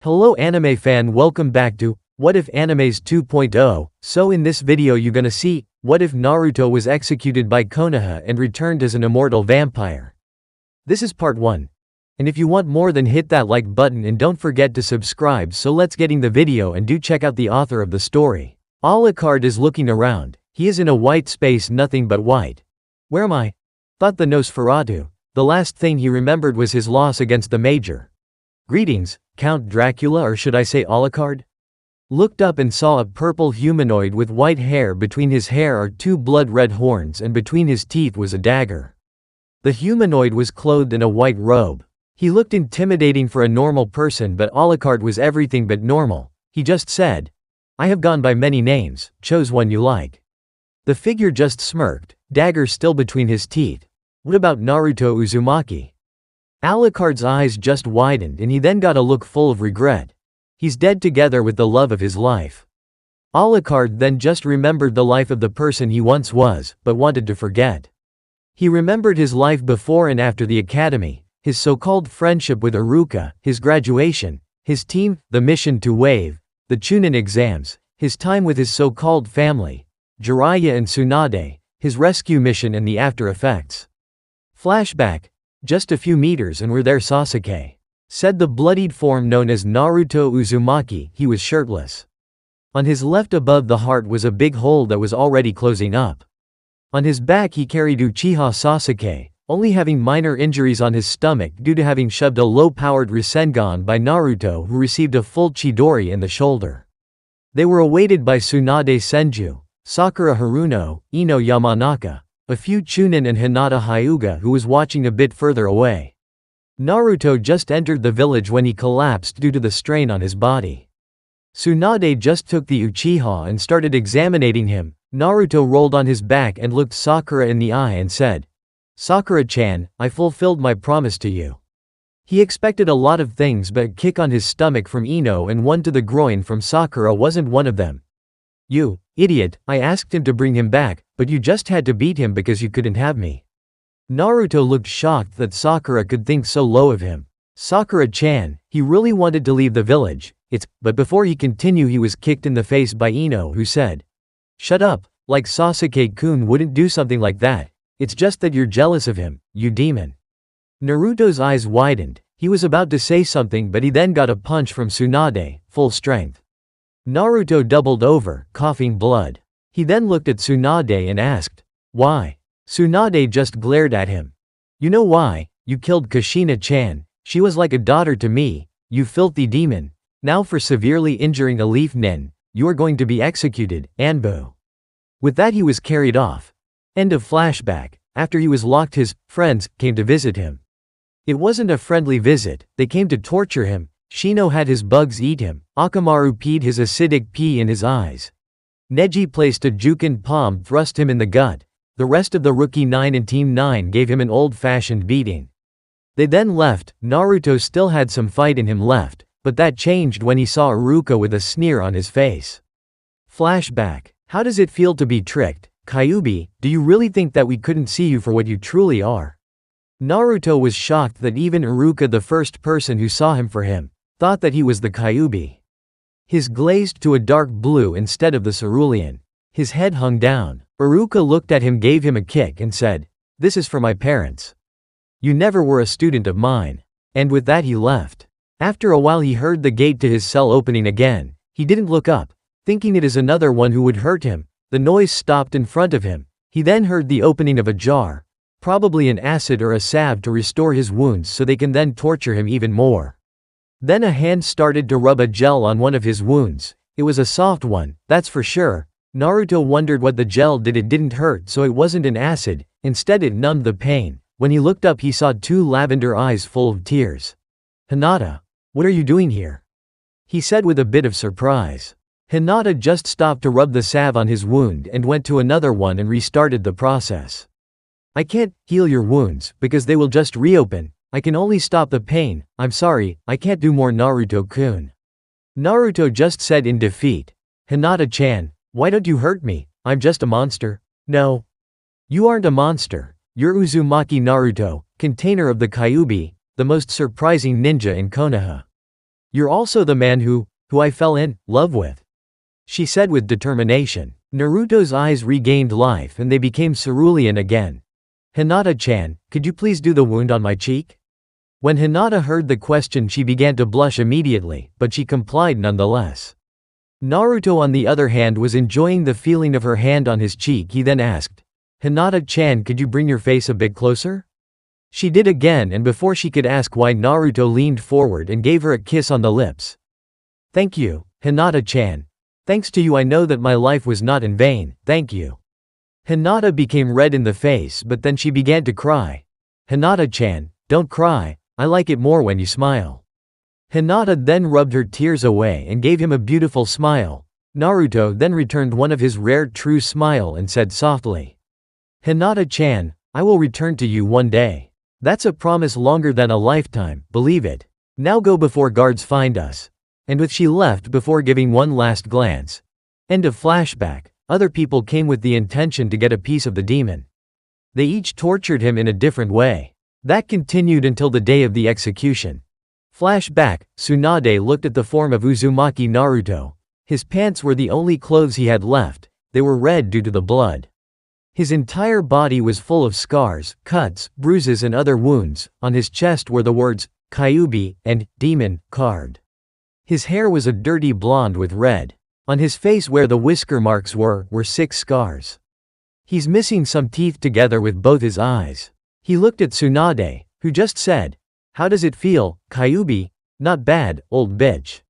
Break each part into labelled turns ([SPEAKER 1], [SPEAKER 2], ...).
[SPEAKER 1] Hello anime fan, welcome back to What If Animes 2.0. So in this video you gonna see, what if Naruto was executed by Konoha and returned as an immortal vampire? This is part 1. And if you want more, then hit that like button and don't forget to subscribe. So let's getting the video, and do check out the author of the story. Alucard is looking around. He is in a white space, nothing but white. Where am I? Thought the Nosferatu. The last thing he remembered was his loss against the Major. Greetings, Count Dracula, or should I say Alucard? Looked up and saw a purple humanoid with white hair. Between his hair are two blood-red horns, and between his teeth was a dagger. The humanoid was clothed in a white robe. He looked intimidating for a normal person, but Alucard was everything but normal. He just said, "I have gone by many names, chose one you like." The figure just smirked, dagger still between his teeth. What about Naruto Uzumaki? Alucard's eyes just widened, and he then got a look full of regret. He's dead together with the love of his life. Alucard then just remembered the life of the person he once was, but wanted to forget. He remembered his life before and after the academy, his so-called friendship with Iruka, his graduation, his team, the mission to Wave, the Chunin exams, his time with his so-called family, Jiraiya and Tsunade, his rescue mission, and the after effects. Flashback. Just a few meters and we're there. Sasuke said the bloodied form known as Naruto Uzumaki. He was shirtless. On his left above the heart was a big hole that was already closing up. On his back he carried Uchiha Sasuke, only having minor injuries on his stomach due to having shoved a low-powered Rasengan by Naruto, who received a full Chidori in the shoulder. They were awaited by Tsunade Senju, Sakura Haruno, Ino Yamanaka, a few Chunin, and Hinata Hyuga, who was watching a bit further away. Naruto just entered the village when he collapsed due to the strain on his body. Tsunade just took the Uchiha and started examining him. Naruto rolled on his back and looked Sakura in the eye and said, "Sakura-chan, I fulfilled my promise to you." He expected a lot of things, but a kick on his stomach from Ino and one to the groin from Sakura wasn't one of them. "You idiot, I asked him to bring him back, but you just had to beat him because you couldn't have me." Naruto looked shocked that Sakura could think so low of him. Sakura-chan, he really wanted to leave the village. But before he continued, he was kicked in the face by Ino, who said, "Shut up, like Sasuke-kun wouldn't do something like that. It's just that you're jealous of him, you demon." Naruto's eyes widened. He was about to say something, but he then got a punch from Tsunade, full strength. Naruto doubled over, coughing blood. He then looked at Tsunade and asked, "Why?" Tsunade just glared at him. "You know why? You killed Kushina-chan. She was like a daughter to me, you filthy demon. Now for severely injuring a leaf nin, you are going to be executed, Anbu." With that he was carried off. End of flashback. After he was locked, his friends came to visit him. It wasn't a friendly visit, they came to torture him. Shino had his bugs eat him. Akamaru peed his acidic pee in his eyes. Neji placed a Jukin palm, thrust him in the gut. The rest of the Rookie 9 and Team 9 gave him an old-fashioned beating. They then left. Naruto still had some fight in him left, but that changed when he saw Iruka with a sneer on his face. Flashback. How does it feel to be tricked? Kyuubi, do you really think that we couldn't see you for what you truly are? Naruto was shocked that even Iruka, the first person who saw him for him, thought that he was the Kyuubi. His glazed to a dark blue instead of the cerulean. His head hung down. Iruka looked at him, gave him a kick, and said, "This is for my parents. You never were a student of mine." And with that he left. After a while he heard the gate to his cell opening again. He didn't look up, thinking it is another one who would hurt him. The noise stopped in front of him. He then heard the opening of a jar, probably an acid or a salve to restore his wounds so they can then torture him even more. Then a hand started to rub a gel on one of his wounds. It was a soft one, that's for sure. Naruto wondered what the gel did. It didn't hurt, so it wasn't an acid, instead it numbed the pain. When he looked up he saw two lavender eyes full of tears. "Hinata, what are you doing here?" he said with a bit of surprise. Hinata just stopped to rub the salve on his wound and went to another one and restarted the process. "I can't heal your wounds, because they will just reopen. I can only stop the pain. I'm sorry, I can't do more, Naruto-kun." Naruto just said in defeat. "Hinata-chan, why don't you hurt me? I'm just a monster." "No. You aren't a monster. You're Uzumaki Naruto, container of the Kyuubi, the most surprising ninja in Konoha." You're also the man who I fell in love with," she said with determination. Naruto's eyes regained life and they became cerulean again. "Hinata-chan, could you please do the wound on my cheek?" When Hinata heard the question she began to blush immediately, but she complied nonetheless. Naruto on the other hand was enjoying the feeling of her hand on his cheek. He then asked, "Hinata-chan, could you bring your face a bit closer?" She did again, and before she could ask why, Naruto leaned forward and gave her a kiss on the lips. "Thank you, Hinata-chan. Thanks to you I know that my life was not in vain, thank you." Hinata became red in the face, but then she began to cry. "Hinata-chan, don't cry, I like it more when you smile." Hinata then rubbed her tears away and gave him a beautiful smile. Naruto then returned one of his rare true smile and said softly, "Hinata-chan, I will return to you one day. That's a promise longer than a lifetime, believe it. Now go before guards find us." And with she left before giving one last glance. End of flashback. Other people came with the intention to get a piece of the demon. They each tortured him in a different way. That continued until the day of the execution. Flashback, Tsunade looked at the form of Uzumaki Naruto. His pants were the only clothes he had left, they were red due to the blood. His entire body was full of scars, cuts, bruises and other wounds. On his chest were the words, Kyuubi, and Demon, carved. His hair was a dirty blonde with red. On his face where the whisker marks were 6 scars. He's missing some teeth together with both his eyes. He looked at Tsunade, who just said, "How does it feel, Kyuubi?" "Not bad, old bitch,"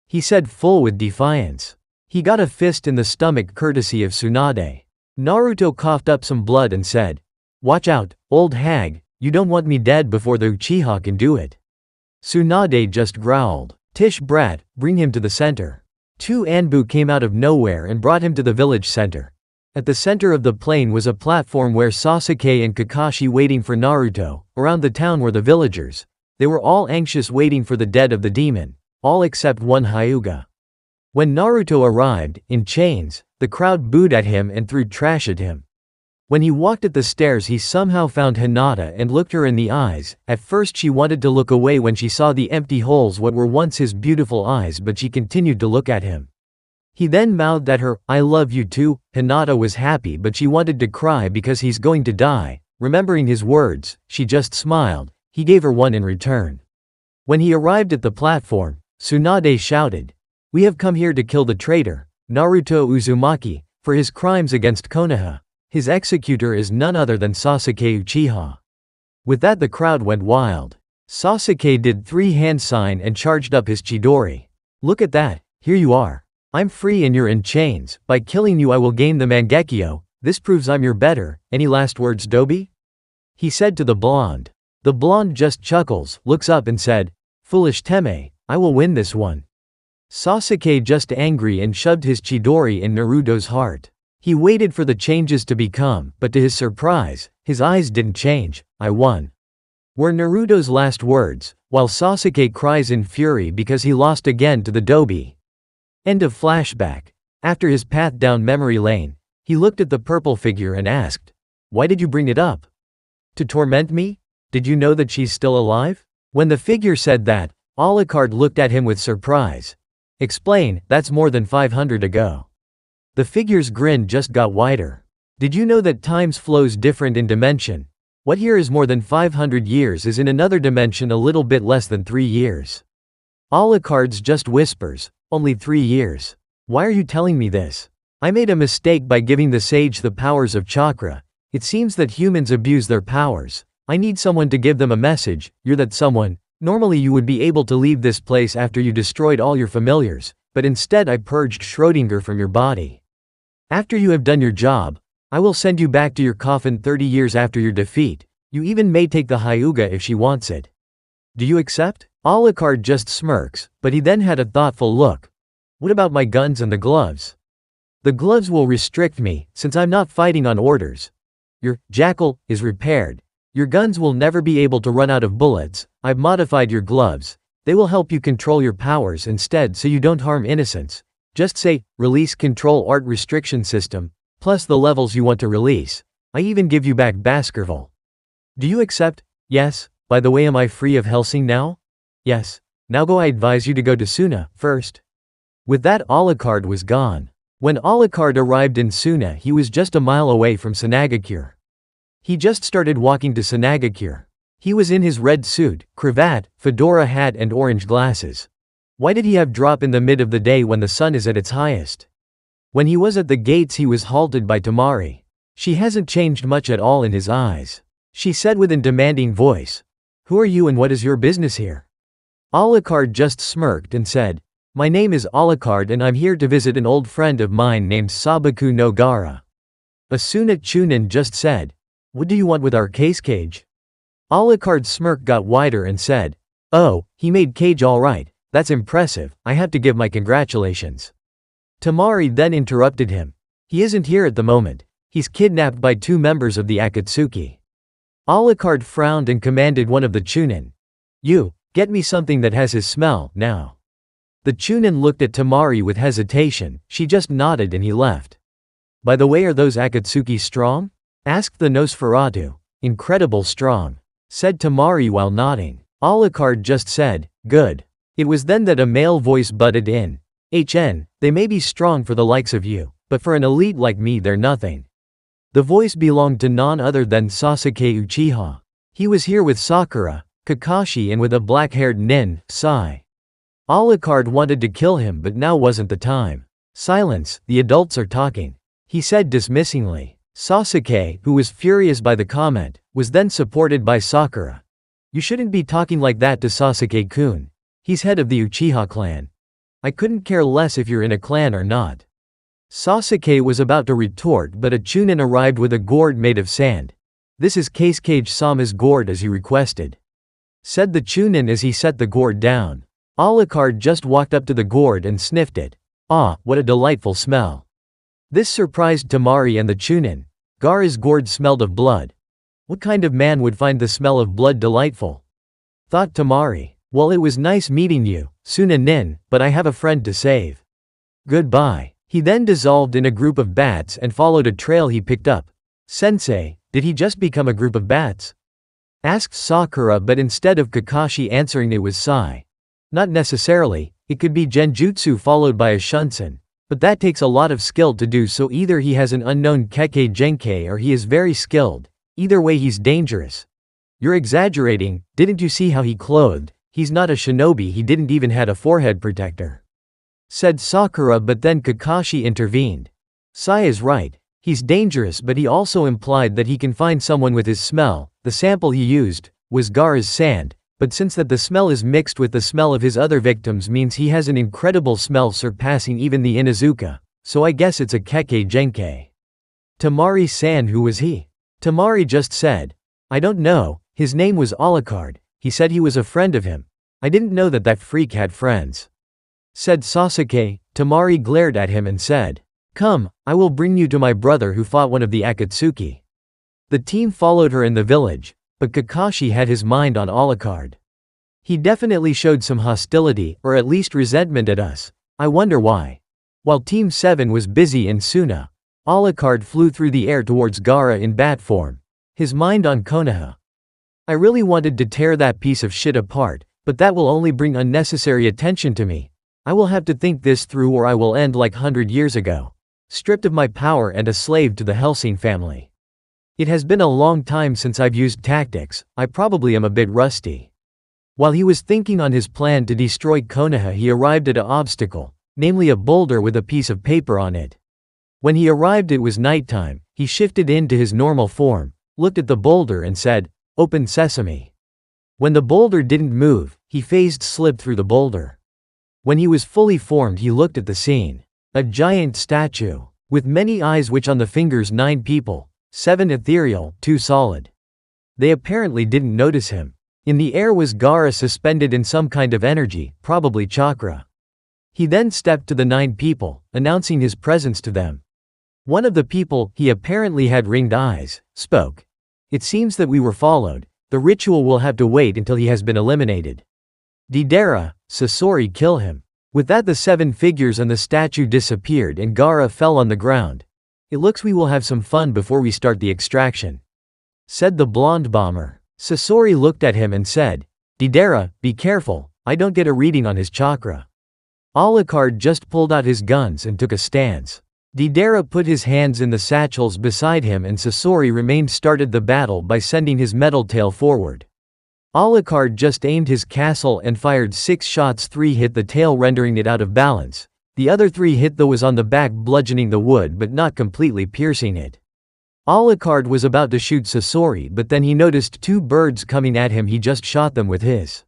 [SPEAKER 1] he said full with defiance. He got a fist in the stomach courtesy of Tsunade. Naruto coughed up some blood and said, "Watch out, old hag, you don't want me dead before the Uchiha can do it." Tsunade just growled, "Tish brat, bring him to the center." 2 Anbu came out of nowhere and brought him to the village center. At the center of the plain was a platform where Sasuke and Kakashi waiting for Naruto. Around the town were the villagers. They were all anxious waiting for the dead of the demon. All except one Hyuga. When Naruto arrived, in chains, the crowd booed at him and threw trash at him. When he walked at the stairs he somehow found Hinata and looked her in the eyes. At first she wanted to look away when she saw the empty holes what were once his beautiful eyes, but she continued to look at him. He then mouthed at her, "I love you too." Hinata was happy but she wanted to cry because he's going to die. Remembering his words, she just smiled. He gave her one in return. When he arrived at the platform, Tsunade shouted, "We have come here to kill the traitor, Naruto Uzumaki, for his crimes against Konoha. His executor is none other than Sasuke Uchiha." With that the crowd went wild. Sasuke did 3 hand sign and charged up his Chidori. "Look at that, here you are. I'm free and you're in chains. By killing you I will gain the Mangekyo. This proves I'm your better. Any last words, Dobi?" he said to the blonde. The blonde just chuckles, looks up and said, "Foolish Teme, I will win this one." Sasuke just angry and shoved his Chidori in Naruto's heart. He waited for the changes to become, but to his surprise, his eyes didn't change. "I won," were Naruto's last words, while Sasuke cries in fury because he lost again to the Dobi. End of flashback. After his path down memory lane, he looked at the purple figure and asked, "Why did you bring it up? To torment me? Did you know that she's still alive?" When the figure said that, Alucard looked at him with surprise. "Explain, that's more than 500 ago." The figure's grin just got wider. "Did you know that times flows different in dimension? What here is more than 500 years is in another dimension a little bit less than 3 years. Alucard's just whispers, "Only 3 years. Why are you telling me this? I made a mistake by giving the sage the powers of chakra. It seems that humans abuse their powers. I need someone to give them a message. You're that someone. Normally you would be able to leave this place after you destroyed all your familiars, but instead I purged Schrödinger from your body. After you have done your job, I will send you back to your coffin 30 years after your defeat. You even may take the Hyuga if she wants it. Do you accept?" Alucard just smirks, but he then had a thoughtful look. "What about my guns and the gloves?" "The gloves will restrict me, since I'm not fighting on orders. Your jackal is repaired. Your guns will never be able to run out of bullets. I've modified your gloves. They will help you control your powers instead so you don't harm innocents. Just say, release control art restriction system, plus the levels you want to release. I even give you back Baskerville. Do you accept?" "Yes. By the way, am I free of Helsing now?" "Yes." Now go, I advise you to go to Suna first. With that, Alucard was gone. When Alucard arrived in Suna, he was just a mile away from Sanagakure. He just started walking to Sanagakure. He was in his red suit, cravat, fedora hat and orange glasses. Why did he have drop in the mid of the day when the sun is at its highest? When he was at the gates he was halted by Tamari. She hasn't changed much at all in his eyes. She said with a demanding voice, "Who are you and what is your business here?" Alucard just smirked and said, "My name is Alucard and I'm here to visit an old friend of mine named Sabaku no Gara." Asuna Chunin just said, "What do you want with our cage?" Alucard's smirk got wider and said, "Oh, he made cage all right, that's impressive, I have to give my congratulations." Tamari then interrupted him. "He isn't here at the moment. He's kidnapped by 2 members of the Akatsuki." Alucard frowned and commanded one of the Chunin, "You, get me something that has his smell, now." The Chunin looked at Tamari with hesitation, she just nodded and he left. "By the way, are those Akatsuki strong?" asked the Nosferatu. "Incredible strong," said Tamari while nodding. Alucard just said, "Good." It was then that a male voice butted in. They may be strong for the likes of you, but for an elite like me they're nothing." The voice belonged to none other than Sasuke Uchiha. He was here with Sakura, Kakashi and with a black-haired nin, Sai. Alucard wanted to kill him but now wasn't the time. "Silence, the adults are talking," he said dismissingly. Sasuke, who was furious by the comment, was then supported by Sakura. "You shouldn't be talking like that to Sasuke-kun. He's head of the Uchiha clan. I couldn't care less if you're in a clan or not." Sasuke was about to retort but a Chunin arrived with a gourd made of sand. "This is Kage-sama's gourd as he requested," said the Chunin as he set the gourd down. Alucard just walked up to the gourd and sniffed it. "Ah, what a delightful smell." This surprised Tamari and the Chunin. Gaara's gourd smelled of blood. What kind of man would find the smell of blood delightful? Thought Tamari. "Well, it was nice meeting you, Suna Nin, but I have a friend to save. Goodbye." He then dissolved in a group of bats and followed a trail he picked up. "Sensei, did he just become a group of bats?" asked Sakura, but instead of Kakashi answering it was Sai. "Not necessarily, it could be Genjutsu followed by a Shunsen. But that takes a lot of skill to do, so either he has an unknown Kekkei Genkei or he is very skilled. Either way he's dangerous." "You're exaggerating, didn't you see how he clothed? He's not a shinobi, he didn't even have a forehead protector," said Sakura, but then Kakashi intervened. "Sai is right. He's dangerous, but he also implied that he can find someone with his smell. The sample he used was Gaara's sand, but since that the smell is mixed with the smell of his other victims means he has an incredible smell surpassing even the Inuzuka, so I guess it's a Kekkei Genkei." Tamari-san, who was he? Tamari just said, "I don't know, his name was Alucard, he said he was a friend of him. I didn't know that that freak had friends," said Sasuke. Tamari glared at him and said, "Come, I will bring you to my brother who fought one of the Akatsuki." The team followed her in the village, but Kakashi had his mind on Alucard. "He definitely showed some hostility, or at least resentment at us. I wonder why." While Team 7 was busy in Suna, Alucard flew through the air towards Gaara in bat form. His mind on Konoha. "I really wanted to tear that piece of shit apart, but that will only bring unnecessary attention to me. I will have to think this through or I will end like 100 years ago. Stripped of my power and a slave to the Hellsing family. It has been a long time since I've used tactics, I probably am a bit rusty." While he was thinking on his plan to destroy Konoha, he arrived at an obstacle, namely a boulder with a piece of paper on it. When he arrived it was nighttime. He shifted into his normal form, looked at the boulder and said, "Open sesame." When the boulder didn't move, he phased slipped through the boulder. When he was fully formed he looked at the scene. A giant statue, with many eyes which on the fingers 9 people, 7 ethereal, 2 solid. They apparently didn't notice him. In the air was Gaara suspended in some kind of energy, probably chakra. He then stepped to the 9 people, announcing his presence to them. One of the people, he apparently had ringed eyes, spoke. "It seems that we were followed. The ritual will have to wait until he has been eliminated. Deidara, Sasori, kill him." With that the 7 figures and the statue disappeared and Gaara fell on the ground. "It looks we will have some fun before we start the extraction," said the blonde bomber. Sasori looked at him and said, "Deidara, be careful, I don't get a reading on his chakra. Alucard just pulled out his guns and took a stance. Deidara put his hands in the satchels beside him and Sasori started the battle by sending his metal tail forward. Alucard just aimed his castle and fired 6 shots. 3 hit the tail, rendering it out of balance. The other 3 hit the was on the back, bludgeoning the wood but not completely piercing it. Alucard was about to shoot Sasori, but then he noticed 2 birds coming at him. He just shot them with his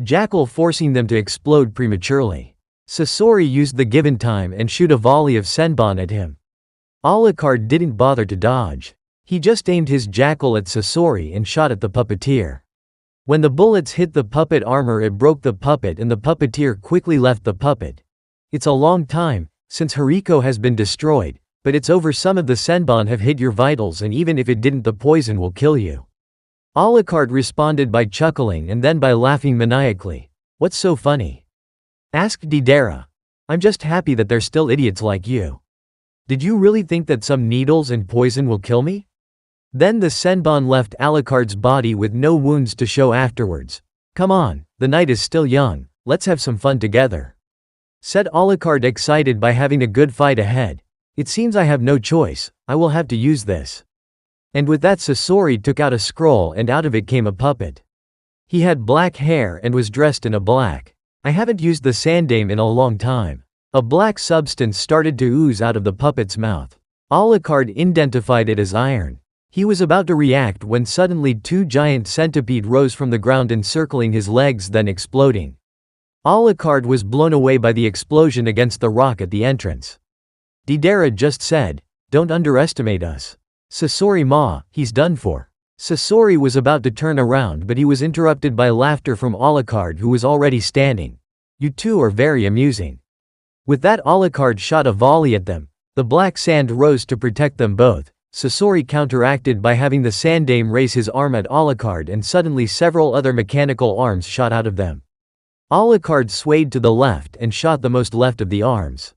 [SPEAKER 1] jackal, forcing them to explode prematurely. Sasori used the given time and shoot a volley of senbon at him. Alucard didn't bother to dodge. He just aimed his jackal at Sasori and shot at the puppeteer. When the bullets hit the puppet armor, it broke the puppet and the puppeteer quickly left the puppet. It's a long time since Hariko has been destroyed, but it's over. Some of the senbon have hit your vitals, and even if it didn't, the poison will kill you. Alucard responded by chuckling and then by laughing maniacally. What's so funny? Asked Deidara. I'm just happy that they're still idiots like you. Did you really think that some needles and poison will kill me? Then the senbon left Alucard's body with no wounds to show afterwards. Come on, the night is still young, let's have some fun together, said Alucard, excited by having a good fight ahead. It seems I have no choice, I will have to use this. And with that, Sasori took out a scroll and out of it came a puppet. He had black hair and was dressed in a black. I haven't used the sandame in a long time. A black substance started to ooze out of the puppet's mouth. Alucard identified it as iron. He was about to react when suddenly 2 giant centipedes rose from the ground, encircling his legs, then exploding. Alucard was blown away by the explosion against the rock at the entrance. Deidara just said, "Don't underestimate us. Sasori ma, he's done for." Sasori was about to turn around, but he was interrupted by laughter from Alucard, who was already standing. You two are very amusing. With that, Alucard shot a volley at them. The black sand rose to protect them both. Sasori counteracted by having the sandame raise his arm at Alucard, and suddenly several other mechanical arms shot out of them. Alucard swayed to the left and shot the most left of the arms.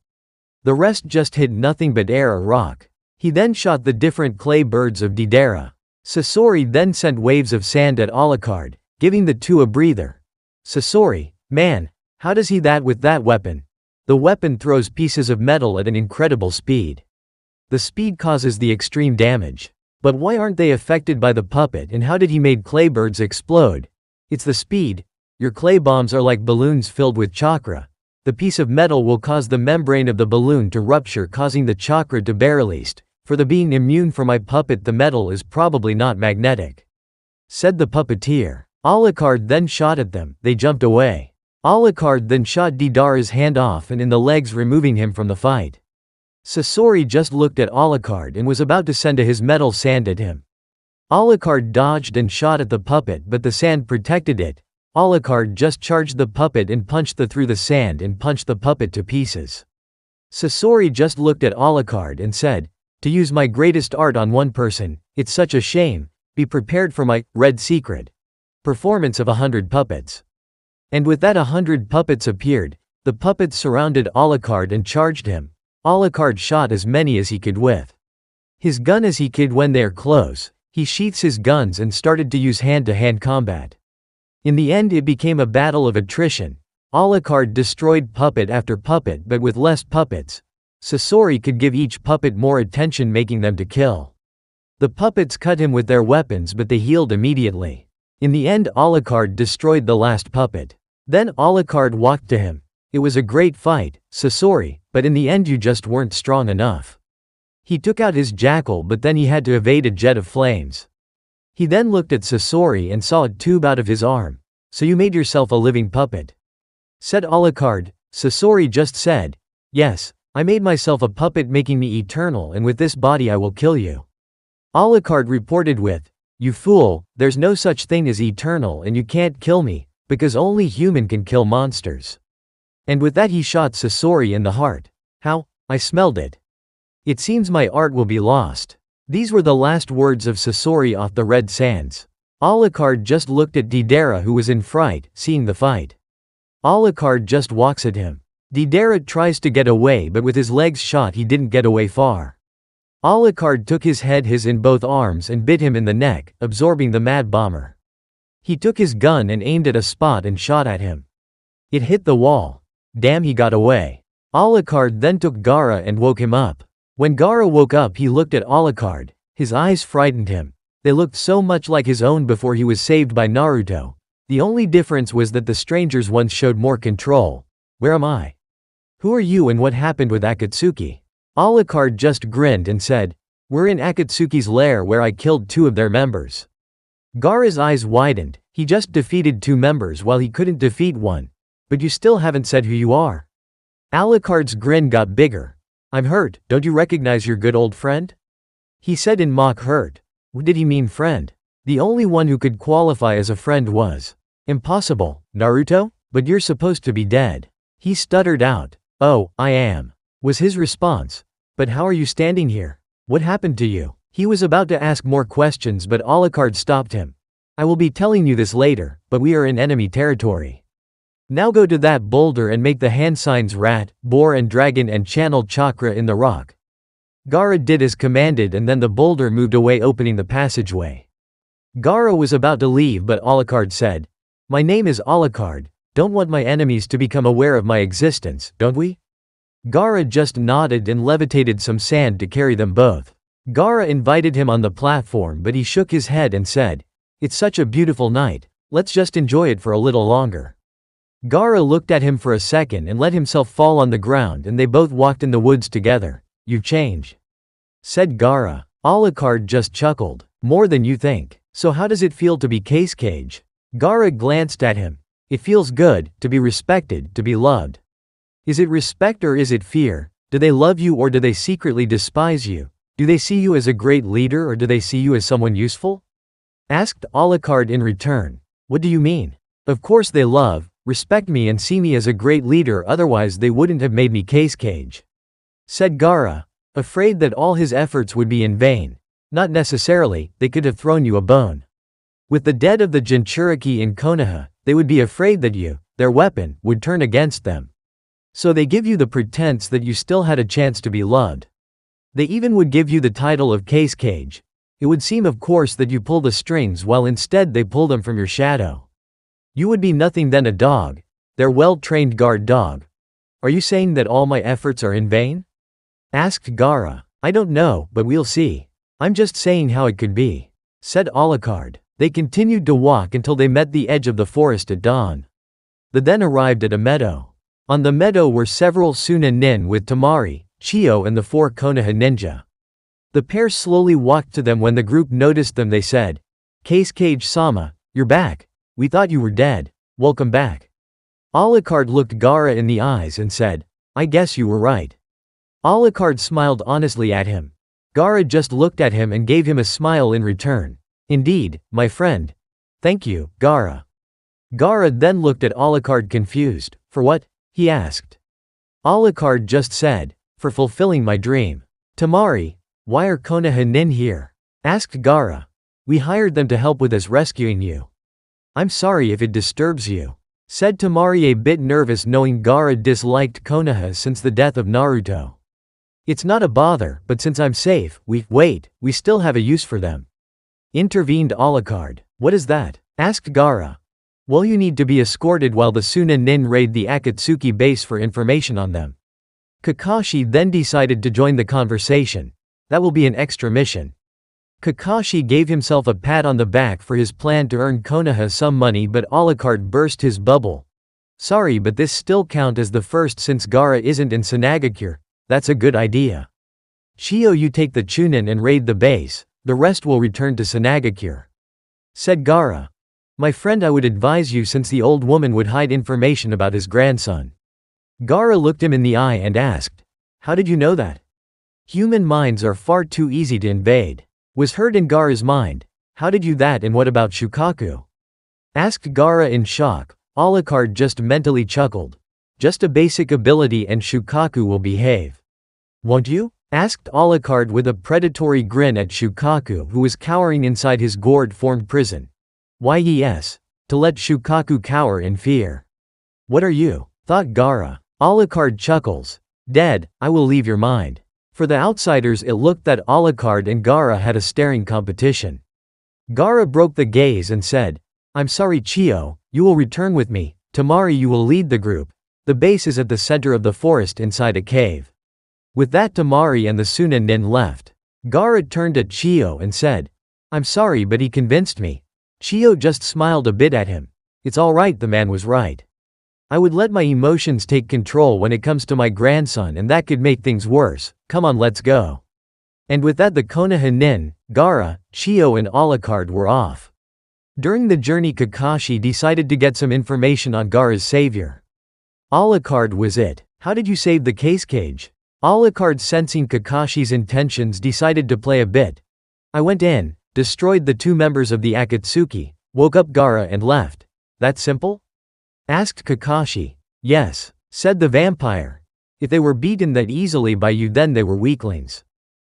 [SPEAKER 1] The rest just hit nothing but air or rock. He then shot the different clay birds of Deidara. Sasori then sent waves of sand at Alucard, giving the two a breather. Sasori, man, how does he that with that weapon? The weapon throws pieces of metal at an incredible speed. The speed causes the extreme damage. But why aren't they affected by the puppet, and how did he made clay birds explode? It's the speed. Your clay bombs are like balloons filled with chakra. The piece of metal will cause the membrane of the balloon to rupture, causing the chakra to be released. For the being immune for my puppet, the metal is probably not magnetic, said the puppeteer. Alucard then shot at them. They jumped away. Alucard then shot Deidara's hand off and in the legs, removing him from the fight. Sasori just looked at Alucard and was about to send his metal sand at him. Alucard dodged and shot at the puppet, but the sand protected it. Alucard just charged the puppet and punched through the sand and punched the puppet to pieces. Sasori just looked at Alucard and said, "To use my greatest art on one person, it's such a shame. Be prepared for my red secret performance of 100 puppets." And with that, 100 puppets appeared. The puppets surrounded Alucard and charged him. Alucard shot as many as he could with his gun as he could. When they're close, he sheaths his guns and started to use hand-to-hand combat. In the end, it became a battle of attrition. Alucard destroyed puppet after puppet, but with less puppets. Sasori could give each puppet more attention, making them to kill. The puppets cut him with their weapons, but they healed immediately. In the end, Alucard destroyed the last puppet. Then Alucard walked to him. "It was a great fight, Sasori, but in the end you just weren't strong enough." He took out his jackal, but then he had to evade a jet of flames. He then looked at Sasori and saw a tube out of his arm. "So you made yourself a living puppet?" said Alucard. Sasori just said, "Yes, I made myself a puppet, making me eternal, and with this body I will kill you." Alucard reported with, "You fool, there's no such thing as eternal, and you can't kill me, because only human can kill monsters." And with that he shot Sasori in the heart. "How? I smelled it. It seems my art will be lost." These were the last words of Sasori off the red sands. Alucard just looked at Deidara, who was in fright, seeing the fight. Alucard just walks at him. Deidara tries to get away, but with his legs shot he didn't get away far. Alucard took his head in both arms and bit him in the neck, absorbing the mad bomber. He took his gun and aimed at a spot and shot at him. It hit the wall. Damn, he got away. Alucard then took Gaara and woke him up. When Gaara woke up, he looked at Alucard. His eyes frightened him. They looked so much like his own before he was saved by Naruto. The only difference was that the stranger's ones showed more control. Where am I? Who are you and what happened with Akatsuki? Alucard just grinned and said, we're in Akatsuki's lair where I killed 2 of their members. Gaara's eyes widened. He just defeated 2 members while he couldn't defeat 1. But you still haven't said who you are. Alucard's grin got bigger. I'm hurt, don't you recognize your good old friend? He said in mock hurt. What did he mean friend? The only one who could qualify as a friend was impossible, Naruto? But you're supposed to be dead. He stuttered out. Oh, I am, was his response. But how are you standing here? What happened to you? He was about to ask more questions but Alucard stopped him. I will be telling you this later, but we are in enemy territory. Now go to that boulder and make the hand signs rat, boar and dragon and channel chakra in the rock. Gaara did as commanded and then the boulder moved away opening the passageway. Gaara was about to leave but Alucard said, my name is Alucard, don't want my enemies to become aware of my existence, don't we? Gaara just nodded and levitated some sand to carry them both. Gaara invited him on the platform but he shook his head and said, it's such a beautiful night, let's just enjoy it for a little longer. Gaara looked at him for a second and let himself fall on the ground and they both walked in the woods together. You've changed, said Gaara. Alucard just chuckled. More than you think. So how does it feel to be Cage? Gaara glanced at him. It feels good, to be respected, to be loved. Is it respect or is it fear? Do they love you or do they secretly despise you? Do they see you as a great leader or do they see you as someone useful? Asked Alucard in return. What do you mean? Of course they love, respect me and see me as a great leader, otherwise they wouldn't have made me Cage, said Gaara, afraid that all his efforts would be in vain. Not necessarily, they could have thrown you a bone. With the dead of the Jinchuriki in Konoha, they would be afraid that you, their weapon, would turn against them. So they give you the pretense that you still had a chance to be loved. They even would give you the title of Cage. It would seem of course that you pull the strings while instead they pull them from your shadow. You would be nothing then a dog. Their well-trained guard dog. Are you saying that all my efforts are in vain? Asked Gaara. I don't know, but we'll see. I'm just saying how it could be, said Alucard. They continued to walk until they met the edge of the forest at dawn. They then arrived at a meadow. On the meadow were several Suna nin with Temari, Chio and the 4 Konoha ninja. The pair slowly walked to them. When the group noticed them they said, Cage-sama, you're back. We thought you were dead. Welcome back. Alucard looked Gaara in the eyes and said, I guess you were right. Alucard smiled honestly at him. Gaara just looked at him and gave him a smile in return. Indeed, my friend. Thank you, Gaara. Gaara then looked at Alucard confused. For what? He asked. Alucard just said, for fulfilling my dream. Temari, why are Konoha nin here? Asked Gaara. We hired them to help with us rescuing you. I'm sorry if it disturbs you, said Temari, a bit nervous knowing Gaara disliked Konoha since the death of Naruto. It's not a bother, but since I'm safe, we still have a use for them. Intervened Alucard. What is that? Asked Gaara. Well, you need to be escorted while the Suna nin raid the Akatsuki base for information on them. Kakashi then decided to join the conversation. That will be an extra mission. Kakashi gave himself a pat on the back for his plan to earn Konoha some money, but Alucard burst his bubble. Sorry, but this still count as the first since Gaara isn't in Sanagakure. That's a good idea. Chio, you take the Chunin and raid the base, the rest will return to Sanagakure, said Gaara. My friend, I would advise you since the old woman would hide information about his grandson. Gaara looked him in the eye and asked, how did you know that? Human minds are far too easy to invade. Was heard in Gaara's mind. How did you that and what about Shukaku? Asked Gaara in shock. Alucard just mentally chuckled. Just a basic ability and Shukaku will behave. Won't you? Asked Alucard with a predatory grin at Shukaku, who was cowering inside his gourd-formed prison. Why yes. To let Shukaku cower in fear. What are you? Thought Gaara. Alucard chuckles. Dead, I will leave your mind. For the outsiders it looked that Alucard and Gaara had a staring competition. Gaara broke the gaze and said, I'm sorry Chio, you will return with me, Tamari, you will lead the group. The base is at the center of the forest inside a cave. With that, Tamari and the Suna nin left. Gaara turned at Chio and said, I'm sorry, but he convinced me. Chio just smiled a bit at him. It's alright, the man was right. I would let my emotions take control when it comes to my grandson, and that could make things worse. Come on, let's go. And with that, the Konoha nin, Gaara, Chio and Alucard were off. During the journey, Kakashi decided to get some information on Gaara's savior. Alucard was it. How did you save the case cage? Alucard, sensing Kakashi's intentions, decided to play a bit. I went in, destroyed the 2 members of the Akatsuki, woke up Gaara and left. That simple? Asked Kakashi. Yes, said the vampire. If they were beaten that easily by you, then they were weaklings.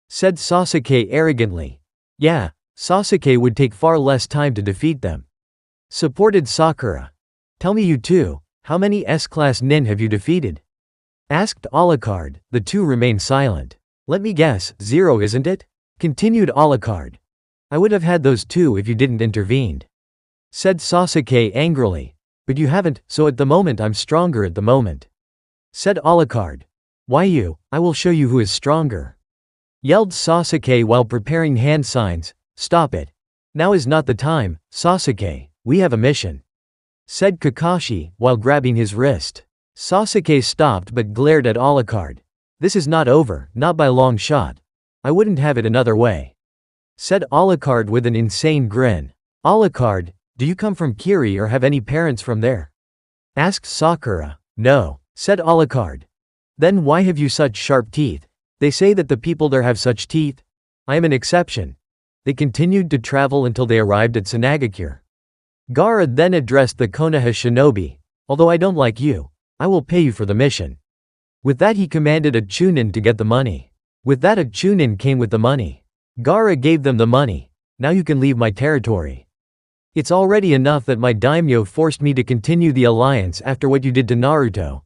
[SPEAKER 1] Said Sasuke arrogantly. Yeah, Sasuke would take far less time to defeat them. Supported Sakura. Tell me, you two, how many S-class nin have you defeated? Asked Alucard. The 2 remained silent. Let me guess, 0, isn't it? Continued Alucard. I would have had those 2 if you didn't intervened. Said Sasuke angrily. But you haven't, so at the moment I'm stronger at the moment. Said Alucard. Why you? I will show you who is stronger. Yelled Sasuke while preparing hand signs. Stop it. Now is not the time, Sasuke, we have a mission. Said Kakashi, while grabbing his wrist. Sasuke stopped but glared at Alucard. This is not over, not by a long shot. I wouldn't have it another way. Said Alucard with an insane grin. Alucard, do you come from Kiri or have any parents from there? Asked Sakura. No, said Alucard. Then why have you such sharp teeth? They say that the people there have such teeth. I am an exception. They continued to travel until they arrived at Sanagakure. Gaara then addressed the Konoha shinobi. Although I don't like you, I will pay you for the mission. With that, he commanded a Chunin to get the money. With that, a Chunin came with the money. Gaara gave them the money. Now you can leave my territory. It's already enough that my daimyo forced me to continue the alliance after what you did to Naruto.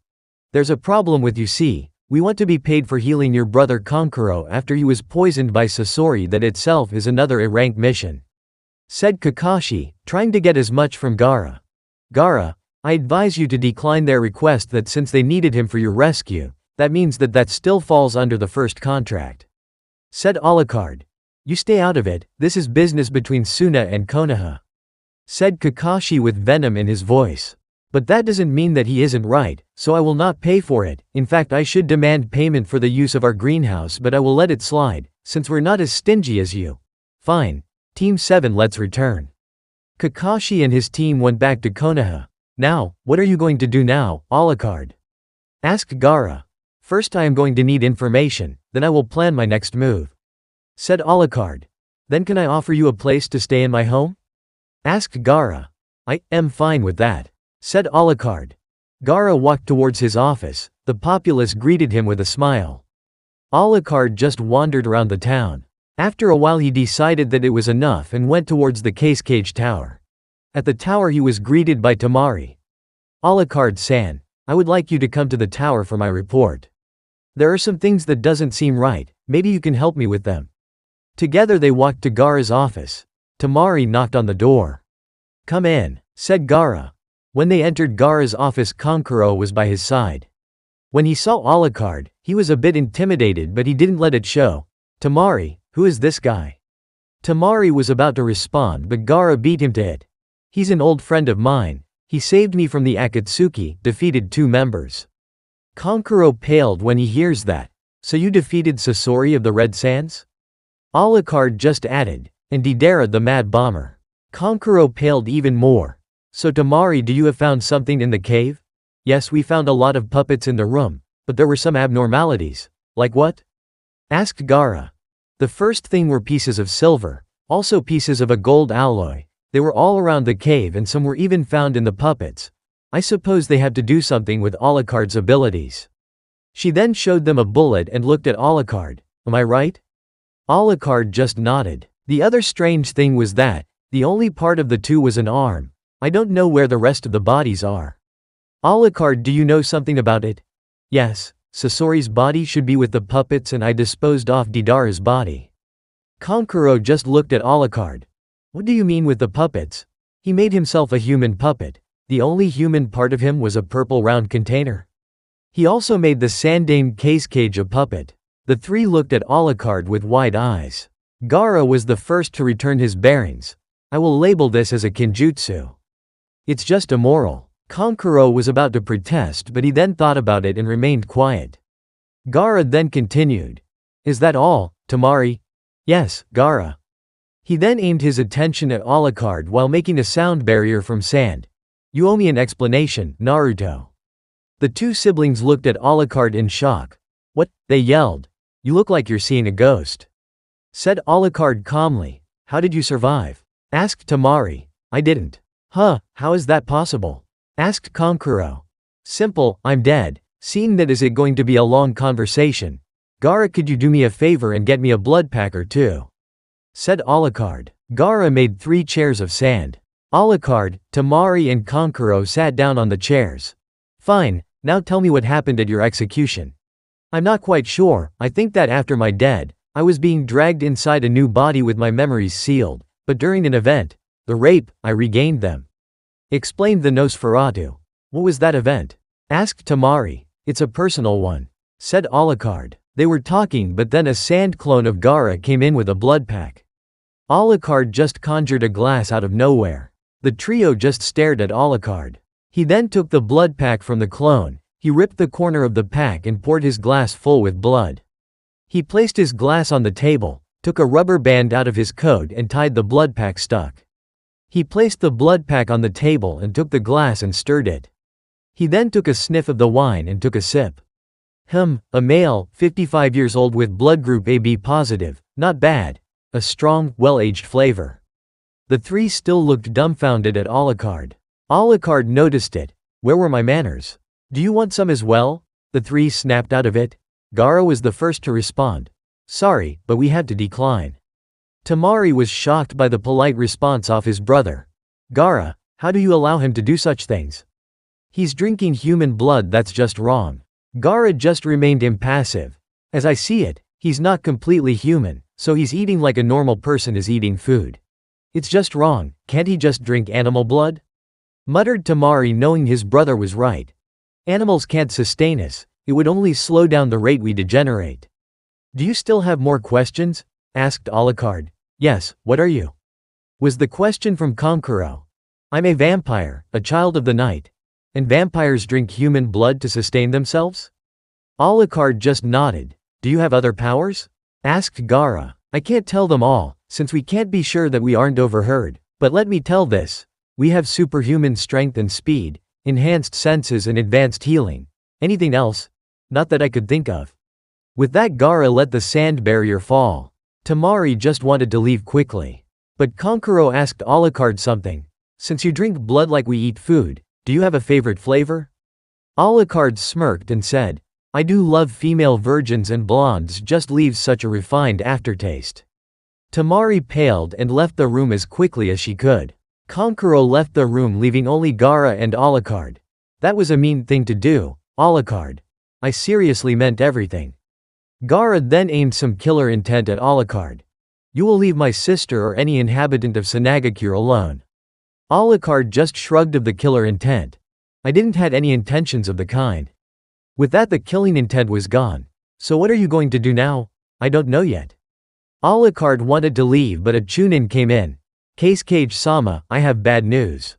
[SPEAKER 1] There's a problem with you, see. We want to be paid for healing your brother Kankuro after he was poisoned by Sasori. That itself is another A-rank mission. Said Kakashi, trying to get as much from Gaara. Gaara, I advise you to decline their request that since they needed him for your rescue, that means that still falls under the first contract. Said Alucard. You stay out of it, this is business between Suna and Konoha. Said Kakashi with venom in his voice. But that doesn't mean that he isn't right, so I will not pay for it. In fact, I should demand payment for the use of our greenhouse, but I will let it slide, since we're not as stingy as you. Fine. Team 7, let's return. Kakashi and his team went back to Konoha. Now, what are you going to do now, Alucard? Asked Gaara. First I am going to need information, then I will plan my next move. Said Alucard. Then can I offer you a place to stay in my home? Asked Gaara. I am fine with that. Said Alucard. Gaara walked towards his office. The populace greeted him with a smile. Alucard just wandered around the town. After a while he decided that it was enough and went towards the case cage tower. At the tower he was greeted by Tamari. Alucard-san, I would like you to come to the tower for my report. There are some things that doesn't seem right, maybe you can help me with them. Together they walked to Gaara's office. Tamari knocked on the door. Come in, said Gaara. When they entered Gaara's office, Kankuro was by his side. When he saw Alucard, he was a bit intimidated, but he didn't let it show. Tamari, who is this guy? Tamari was about to respond, but Gaara beat him to it. He's an old friend of mine. He saved me from the Akatsuki, defeated 2 members. Kankuro paled when he hears that. So you defeated Sasori of the Red Sands? Alucard just added. And Deidara the Mad Bomber. Kankuro paled even more. So Tamari, do you have found something in the cave? Yes, we found a lot of puppets in the room, but there were some abnormalities. Like what? Asked Gaara. The first thing were pieces of silver, also pieces of a gold alloy. They were all around the cave and some were even found in the puppets. I suppose they had to do something with Alucard's abilities. She then showed them a bullet and looked at Alucard. Am I right? Alucard just nodded. The other strange thing was that the only part of the 2 was an arm. I don't know where the rest of the bodies are. Alucard, do you know something about it? Yes, Sasori's body should be with the puppets and I disposed off Deidara's body. Kankuro just looked at Alucard. What do you mean with the puppets? He made himself a human puppet. The only human part of him was a purple round container. He also made the Sandaime case cage a puppet. The three looked at Alucard with wide eyes. Gaara was the first to return his bearings. I will label this as a kinjutsu. It's just immoral. Kankuro was about to protest, but he then thought about it and remained quiet. Gaara then continued. Is that all, Tamari? Yes, Gaara. He then aimed his attention at Alucard while making a sound barrier from sand. You owe me an explanation, Naruto. The two siblings looked at Alucard in shock. What? They yelled. You look like you're seeing a ghost. Said Alucard calmly. How did you survive? Asked Tamari. I didn't. Huh, how is that possible? Asked Kankuro. Simple, I'm dead. Seeing that is it going to be a long conversation. Gaara, could you do me a favor and get me a blood pack or two? Said Alucard. Gaara made 3 chairs of sand. Alucard, Tamari and Kankuro sat down on the chairs. Fine, now tell me what happened at your execution. I'm not quite sure. I think that after my death, I was being dragged inside a new body with my memories sealed, but during an event, the rape, I regained them. Explained the Nosferatu. What was that event? Asked Tamari. It's a personal one. Said Alucard. They were talking, but then a sand clone of Gaara came in with a blood pack. Alucard just conjured a glass out of nowhere. The trio just stared at Alucard. He then took the blood pack from the clone. He ripped the corner of the pack and poured his glass full with blood. He placed his glass on the table, took a rubber band out of his coat and tied the blood pack stuck. He placed the blood pack on the table and took the glass and stirred it. He then took a sniff of the wine and took a sip. A male, 55 years old with blood group AB positive, not bad. A strong, well-aged flavor. The three still looked dumbfounded at Alucard. Alucard noticed it. Where were my manners? Do you want some as well? The three snapped out of it. Gaara was the first to respond. Sorry, but we had to decline. Tamari was shocked by the polite response of his brother. Gaara, how do you allow him to do such things? He's drinking human blood, that's just wrong. Gaara just remained impassive. As I see it, he's not completely human, so he's eating like a normal person is eating food. It's just wrong, can't he just drink animal blood? Muttered Tamari, knowing his brother was right. Animals can't sustain us, it would only slow down the rate we degenerate. Do you still have more questions? Asked Alucard. Yes, what are you? Was the question from Kankuro. I'm a vampire, a child of the night. And vampires drink human blood to sustain themselves? Alucard just nodded. Do you have other powers? Asked Gaara. I can't tell them all, since we can't be sure that we aren't overheard, but let me tell this. We have superhuman strength and speed, enhanced senses and advanced healing. Anything else? Not that I could think of. With that, Gaara let the sand barrier fall. Tamari just wanted to leave quickly. But Kankuro asked Alucard something. Since you drink blood like we eat food, do you have a favorite flavor? Alucard smirked and said, I do love female virgins and blondes, just leaves such a refined aftertaste. Tamari paled and left the room as quickly as she could. Kankuro left the room, leaving only Gaara and Alucard. That was a mean thing to do, Alucard. I seriously meant everything. Gaara then aimed some killer intent at Alucard. You will leave my sister or any inhabitant of Sanagakure alone. Alucard just shrugged of the killer intent. I didn't had any intentions of the kind. With that, the killing intent was gone. So what are you going to do now? I don't know yet. Alucard wanted to leave, but a Chunin came in. Case Cage-sama, I have bad news.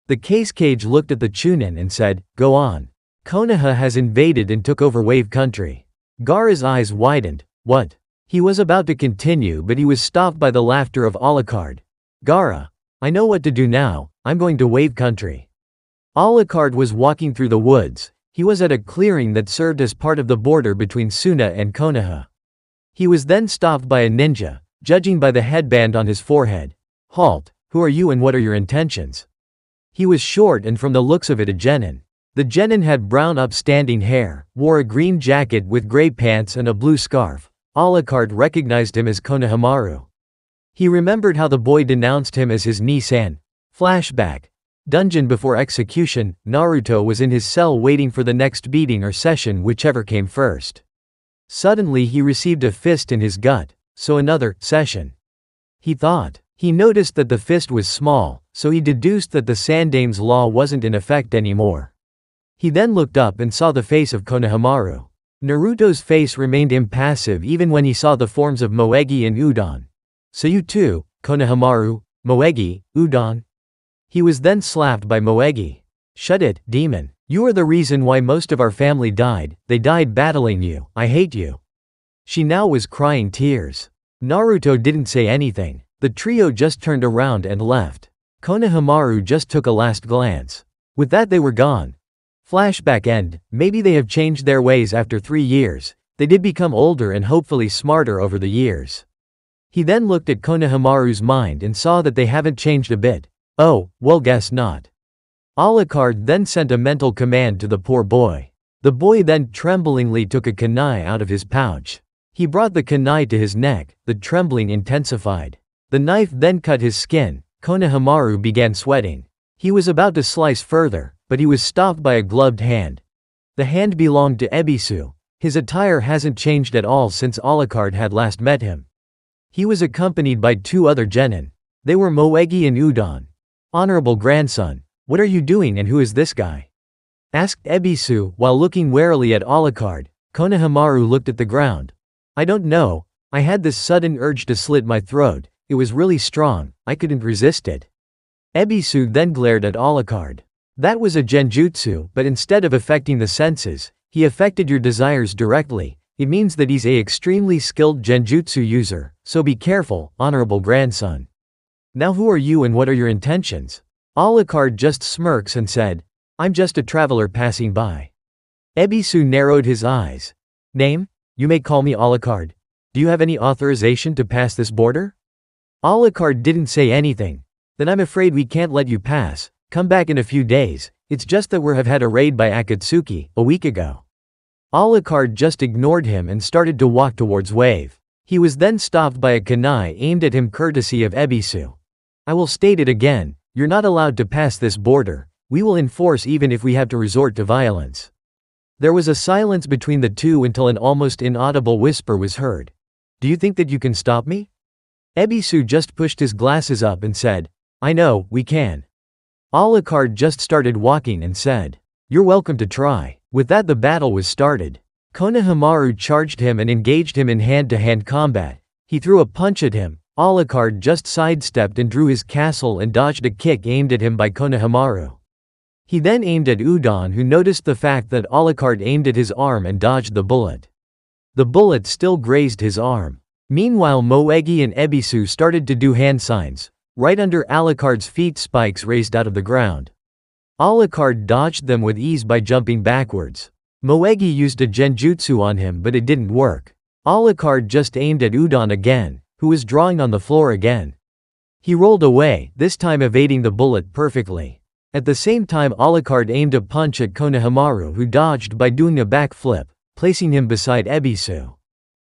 [SPEAKER 1] The Case Cage looked at the Chunin and said, go on. Konoha has invaded and took over Wave Country. Gaara's eyes widened. What? He was about to continue, but he was stopped by the laughter of Alucard. Gaara, I know what to do now, I'm going to Wave Country. Alucard was walking through the woods. He was at a clearing that served as part of the border between Suna and Konoha. He was then stopped by a ninja, judging by the headband on his forehead. Halt, who are you and what are your intentions? He was short and from the looks of it a genin. The genin had brown upstanding hair, wore a green jacket with gray pants and a blue scarf. Alucard recognized him as Konohamaru. He remembered how the boy denounced him as his Ni-san. Flashback. Dungeon before execution, Naruto was in his cell waiting for the next beating or session, whichever came first. Suddenly he received a fist in his gut, so another session. He thought. He noticed that the fist was small, so he deduced that the Sandame's law wasn't in effect anymore. He then looked up and saw the face of Konohamaru. Naruto's face remained impassive even when he saw the forms of Moegi and Udon. So you too, Konohamaru, Moegi, Udon? He was then slapped by Moegi. Shut it, demon. You are the reason why most of our family died, they died battling you, I hate you. She now was crying tears. Naruto didn't say anything. The trio just turned around and left. Konohamaru just took a last glance. With that they were gone. Flashback end, maybe they have changed their ways after 3 years, they did become older and hopefully smarter over the years. He then looked at Konohamaru's mind and saw that they haven't changed a bit. Oh, well guess not. Alucard then sent a mental command to the poor boy. The boy then tremblingly took a kunai out of his pouch. He brought the kunai to his neck, the trembling intensified. The knife then cut his skin. Konohamaru began sweating. He was about to slice further, but he was stopped by a gloved hand. The hand belonged to Ebisu. His attire hasn't changed at all since Alucard had last met him. He was accompanied by 2 other genin. They were Moegi and Udon. Honorable grandson, what are you doing and who is this guy? Asked Ebisu while looking warily at Alucard. Konohamaru looked at the ground. I don't know, I had this sudden urge to slit my throat, it was really strong, I couldn't resist it. Ebisu then glared at Alucard. That was a genjutsu, but instead of affecting the senses, he affected your desires directly. It means that he's a extremely skilled genjutsu user, so be careful, honorable grandson. Now who are you and what are your intentions? Alucard just smirks and said, I'm just a traveler passing by. Ebisu narrowed his eyes. Name? You may call me Alucard. Do you have any authorization to pass this border? Alucard didn't say anything. Then I'm afraid we can't let you pass. Come back in a few days, it's just that we have had a raid by Akatsuki, a week ago. Alucard just ignored him and started to walk towards Wave. He was then stopped by a kunai aimed at him courtesy of Ebisu. I will state it again, you're not allowed to pass this border, we will enforce even if we have to resort to violence. There was a silence between the two until an almost inaudible whisper was heard. Do you think that you can stop me? Ebisu just pushed his glasses up and said, I know, we can. Alucard just started walking and said, you're welcome to try. With that the battle was started. Konohamaru charged him and engaged him in hand-to-hand combat. He threw a punch at him. Alucard just sidestepped and drew his castle and dodged a kick aimed at him by Konohamaru. He then aimed at Udon, who noticed the fact that Alucard aimed at his arm and dodged the bullet. The bullet still grazed his arm. Meanwhile Moegi and Ebisu started to do hand signs. Right under Alucard's feet spikes raised out of the ground. Alucard dodged them with ease by jumping backwards. Moegi used a genjutsu on him but it didn't work. Alucard just aimed at Udon again, who was drawing on the floor again. He rolled away, this time evading the bullet perfectly. At the same time Alucard aimed a punch at Konohamaru, who dodged by doing a backflip, placing him beside Ebisu.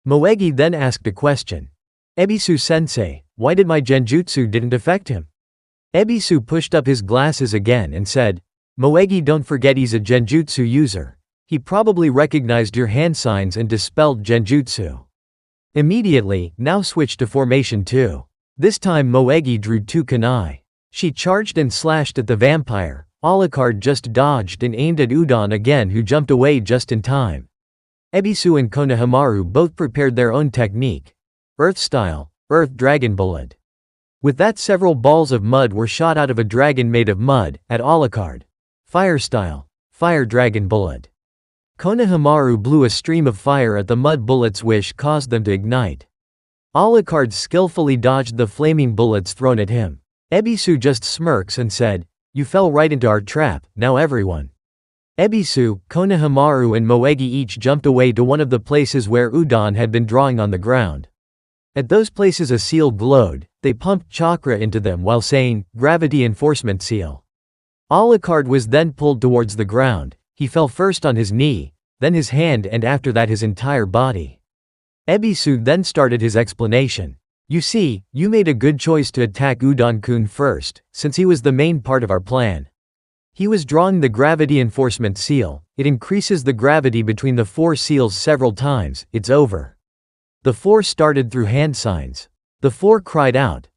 [SPEAKER 1] Moegi then asked a question. Ebisu-sensei, why did my genjutsu didn't affect him? Ebisu pushed up his glasses again and said, Moegi, don't forget he's a genjutsu user. He probably recognized your hand signs and dispelled genjutsu. Immediately, now switch to formation 2. This time Moegi drew 2 kunai. She charged and slashed at the vampire. Alucard just dodged and aimed at Udon again, who jumped away just in time. Ebisu and Konohamaru both prepared their own technique. Earth style, Earth Dragon Bullet. With that several balls of mud were shot out of a dragon made of mud, at Alucard. Fire style, Fire Dragon Bullet. Konohamaru blew a stream of fire at the mud bullets which caused them to ignite. Alucard skillfully dodged the flaming bullets thrown at him. Ebisu just smirks and said, you fell right into our trap, now everyone. Ebisu, Konohamaru and Moegi each jumped away to one of the places where Udon had been drawing on the ground. At those places a seal glowed, they pumped chakra into them while saying, Gravity Enforcement Seal. Alucard was then pulled towards the ground. He fell first on his knee, then his hand and after that his entire body. Ebisu then started his explanation. You see, you made a good choice to attack Udon-kun first, since he was the main part of our plan. He was drawing the Gravity Enforcement Seal. It increases the gravity between the 4 seals several times, it's over. The 4 started through hand signs. The 4 cried out.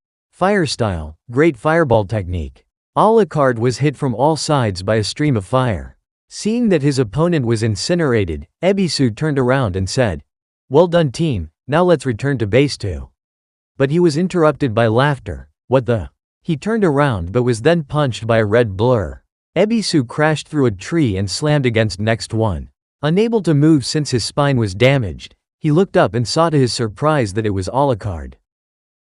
[SPEAKER 1] Fire style, great fireball technique. Alucard was hit from all sides by a stream of fire. Seeing that his opponent was incinerated, Ebisu turned around and said, "Well done team, now let's return to base 2. But he was interrupted by laughter. What the? He turned around but was then punched by a red blur. Ebisu crashed through a tree and slammed against next one. Unable to move since his spine was damaged, he looked up and saw to his surprise that it was Alucard.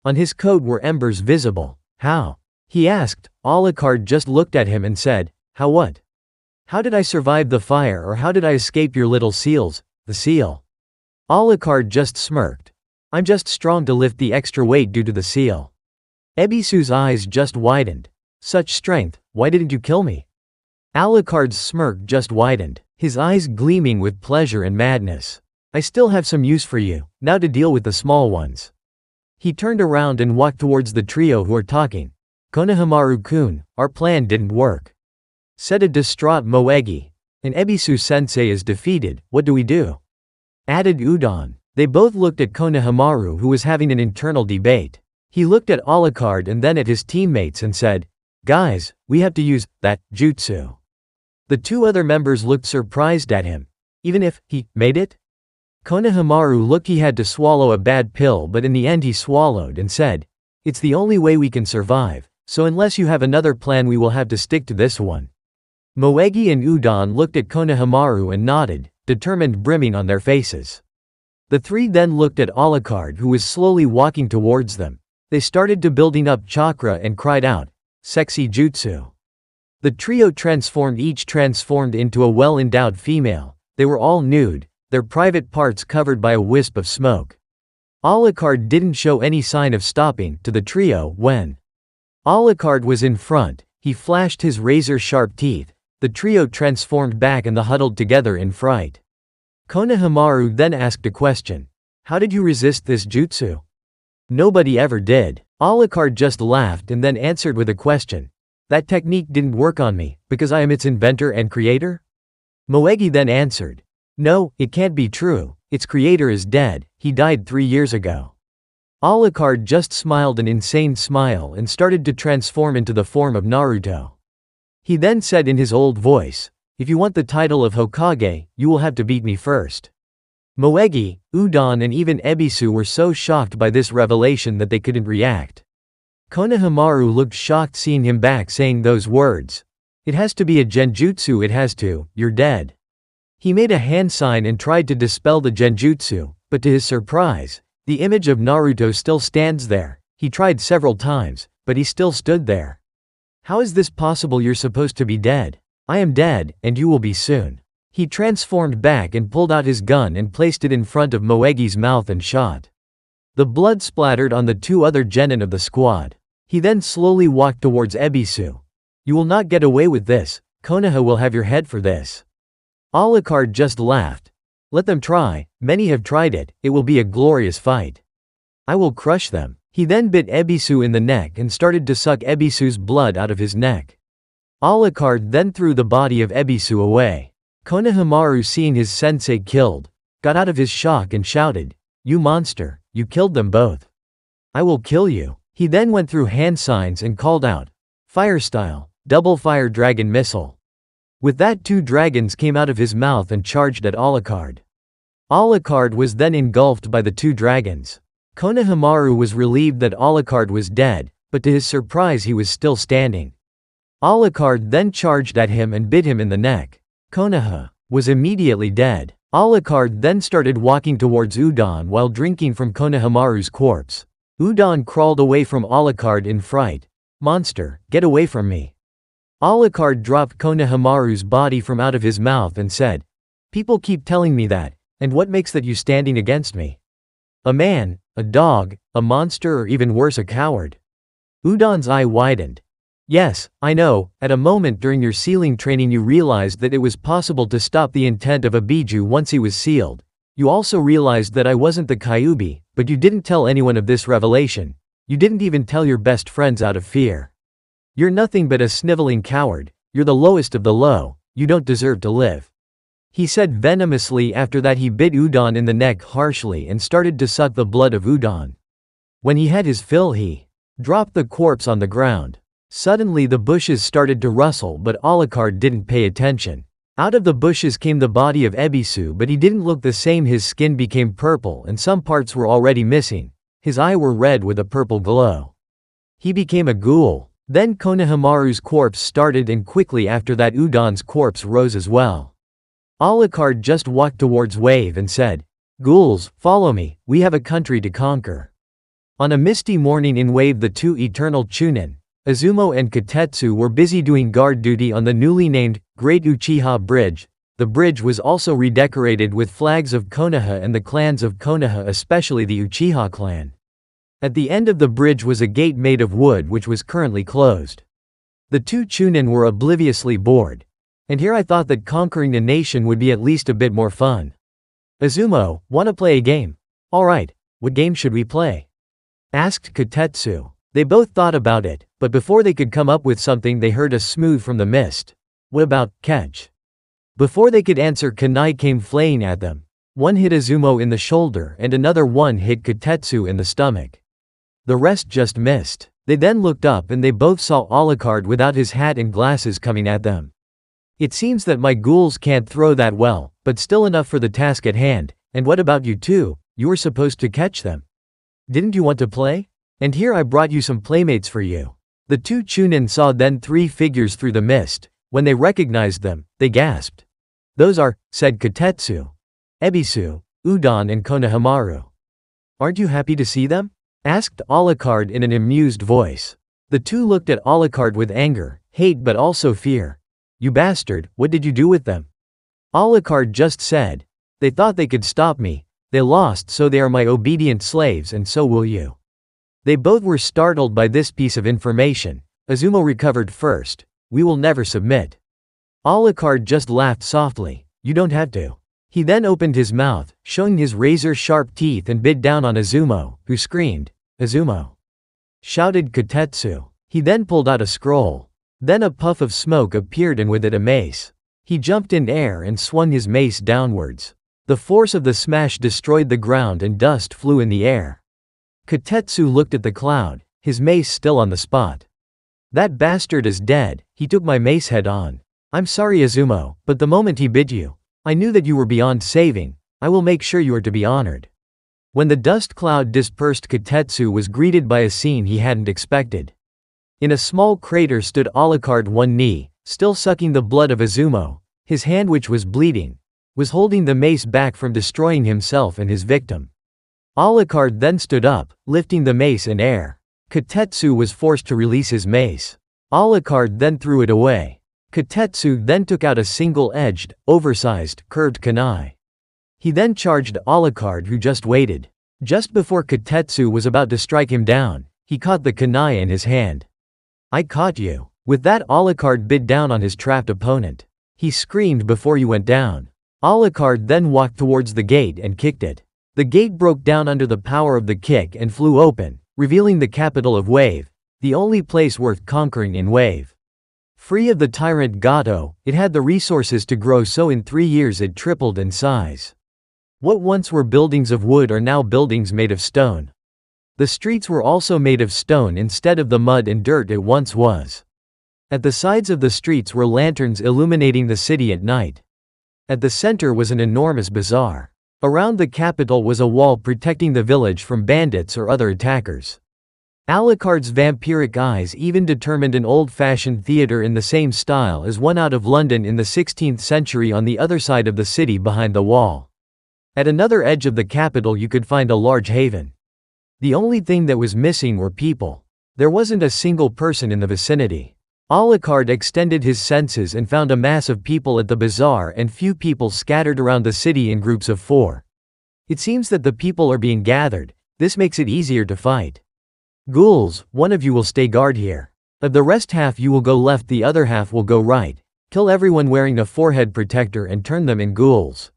[SPEAKER 1] On his coat were embers visible. How? He asked. Alucard just looked at him and said, "How what? How did I survive the fire, or how did I escape your little seals, the seal?" Alucard just smirked. "I'm just strong to lift the extra weight due to the seal." Ebisu's eyes just widened. "Such strength, why didn't you kill me?" Alucard's smirk just widened, his eyes gleaming with pleasure and madness. "I still have some use for you, now to deal with the small ones." He turned around and walked towards the trio who were talking. "Konohamaru-kun, our plan didn't work," said a distraught Moegi. "And Ebisu-sensei is defeated, what do we do?" added Udon. They both looked at Konohamaru, who was having an internal debate. He looked at Alucard and then at his teammates and said, "Guys, we have to use that jutsu." The two other members looked surprised at him. Even if he made it? Konohamaru looked he had to swallow a bad pill, but in the end he swallowed and said, "It's the only way we can survive, so unless you have another plan we will have to stick to this one." Moegi and Udon looked at Konohamaru and nodded, determined brimming on their faces. The three then looked at Alucard, who was slowly walking towards them. They started to building up chakra and cried out, "Sexy jutsu." The trio each transformed into a well-endowed female. They were all nude, their private parts covered by a wisp of smoke. Alucard didn't show any sign of stopping to the trio when Alucard was in front. He flashed his razor-sharp teeth. The trio transformed back and huddled together in fright. Konohamaru then asked a question. "How did you resist this jutsu?" "Nobody ever did." Alucard just laughed and then answered with a question. "That technique didn't work on me, because I am its inventor and creator?" Moegi then answered. "No, it can't be true. Its creator is dead, he died 3 years ago." Alucard just smiled an insane smile and started to transform into the form of Naruto. He then said in his old voice, "If you want the title of Hokage, you will have to beat me first." Moegi, Udon and even Ebisu were so shocked by this revelation that they couldn't react. Konohamaru looked shocked seeing him back saying those words. "It has to be a genjutsu, it has to, you're dead." He made a hand sign and tried to dispel the genjutsu, but to his surprise, the image of Naruto still stands there. He tried several times, but he still stood there. "How is this possible? You're supposed to be dead." "I am dead, and you will be soon." He transformed back and pulled out his gun and placed it in front of Moegi's mouth and shot. The blood splattered on the two other genin of the squad. He then slowly walked towards Ebisu. "You will not get away with this, Konoha will have your head for this." Alucard just laughed. "Let them try, many have tried it, it will be a glorious fight. I will crush them." He then bit Ebisu in the neck and started to suck Ebisu's blood out of his neck. Alucard then threw the body of Ebisu away. Konohamaru, seeing his sensei killed, got out of his shock and shouted, "You monster, you killed them both. I will kill you." He then went through hand signs and called out, "Fire style, double fire dragon missile." With that, 2 dragons came out of his mouth and charged at Alucard. Alucard was then engulfed by the 2 dragons. Konohamaru was relieved that Alucard was dead, but to his surprise he was still standing. Alucard then charged at him and bit him in the neck. Konoha was immediately dead. Alucard then started walking towards Udon while drinking from Konohamaru's corpse. Udon crawled away from Alucard in fright. "Monster, get away from me." Alucard dropped Konohamaru's body from out of his mouth and said, "People keep telling me that, and what makes that you standing against me? A man, a dog, a monster, or even worse, a coward?" Udon's eye widened. "Yes, I know, at a moment during your sealing training you realized that it was possible to stop the intent of a Biju once he was sealed. You also realized that I wasn't the Kyuubi, but you didn't tell anyone of this revelation. You didn't even tell your best friends out of fear. You're nothing but a sniveling coward, you're the lowest of the low, you don't deserve to live," he said venomously. After that he bit Udon in the neck harshly and started to suck the blood of Udon. When he had his fill he dropped the corpse on the ground. Suddenly the bushes started to rustle, but Alucard didn't pay attention. Out of the bushes came the body of Ebisu, but he didn't look the same. His skin became purple and some parts were already missing. His eyes were red with a purple glow. He became a ghoul. Then Konohamaru's corpse started, and quickly after that Udon's corpse rose as well. Alucard just walked towards Wave and said, "Ghouls, follow me, we have a country to conquer." On a misty morning in Wave, the two eternal Chunin, Izumo and Kotetsu, were busy doing guard duty on the newly named Great Uchiha Bridge. The bridge was also redecorated with flags of Konoha and the clans of Konoha, especially the Uchiha clan. At the end of the bridge was a gate made of wood which was currently closed. The two Chunin were obliviously bored. And here I thought that conquering a nation would be at least a bit more fun. "Izumo, wanna play a game?" "Alright, what game should we play?" asked Kotetsu. They both thought about it, but before they could come up with something they heard a smooth from the mist. "What about catch?" Before they could answer, kunai came flaying at them. One hit Izumo in the shoulder and another one hit Kotetsu in the stomach. The rest just missed. They then looked up and they both saw Alucard without his hat and glasses coming at them. "It seems that my ghouls can't throw that well, but still enough for the task at hand. And what about you two? You were supposed to catch them. Didn't you want to play? And here I brought you some playmates for you." The two Chunin saw then three figures through the mist. When they recognized them, they gasped. "Those are," said Kotetsu, "Ebisu, Udon and Konohamaru." "Aren't you happy to see them?" asked Alucard in an amused voice. The two looked at Alucard with anger, hate, but also fear. "You bastard, what did you do with them?" Alucard just said, "They thought they could stop me. They lost, so they are my obedient slaves, and so will you." They both were startled by this piece of information. Izumo recovered first. "We will never submit." Alucard just laughed softly. "You don't have to." He then opened his mouth, showing his razor-sharp teeth, and bit down on Izumo, who screamed, "Izumo!" shouted Kotetsu. He then pulled out a scroll. Then a puff of smoke appeared and with it a mace. He jumped in air and swung his mace downwards. The force of the smash destroyed the ground and dust flew in the air. Kotetsu looked at the cloud, his mace still on the spot. "That bastard is dead, he took my mace head on. I'm sorry Izumo, but the moment he bit you, I knew that you were beyond saving. I will make sure you are to be honored." When the dust cloud dispersed, Kotetsu was greeted by a scene he hadn't expected. In a small crater stood Alucard, one knee, still sucking the blood of Izumo. His hand, which was bleeding, was holding the mace back from destroying himself and his victim. Alucard then stood up, lifting the mace in air. Kotetsu was forced to release his mace. Alucard then threw it away. Kotetsu then took out a single-edged, oversized, curved kunai. He then charged Alucard, who just waited. Just before Kotetsu was about to strike him down, he caught the kunai in his hand. "I caught you." With that, Alucard bit down on his trapped opponent. He screamed before he went down. Alucard then walked towards the gate and kicked it. The gate broke down under the power of the kick and flew open, revealing the capital of Wave, the only place worth conquering in Wave. Free of the tyrant Gato, it had the resources to grow, so in 3 years it tripled in size. What once were buildings of wood are now buildings made of stone. The streets were also made of stone instead of the mud and dirt it once was. At the sides of the streets were lanterns illuminating the city at night. At the center was an enormous bazaar. Around the capital was a wall protecting the village from bandits or other attackers. Alucard's vampiric eyes even determined an old-fashioned theater in the same style as one out of London in the 16th century on the other side of the city behind the wall. At another edge of the capital you could find a large haven. The only thing that was missing were people. There wasn't a single person in the vicinity. Alucard extended his senses and found a mass of people at the bazaar and few people scattered around the city in groups of 4. It seems that the people are being gathered. This makes it easier to fight. "Ghouls, one of you will stay guard here. Of the rest, half you will go left, the other half will go right. Kill everyone wearing a forehead protector and turn them in ghouls.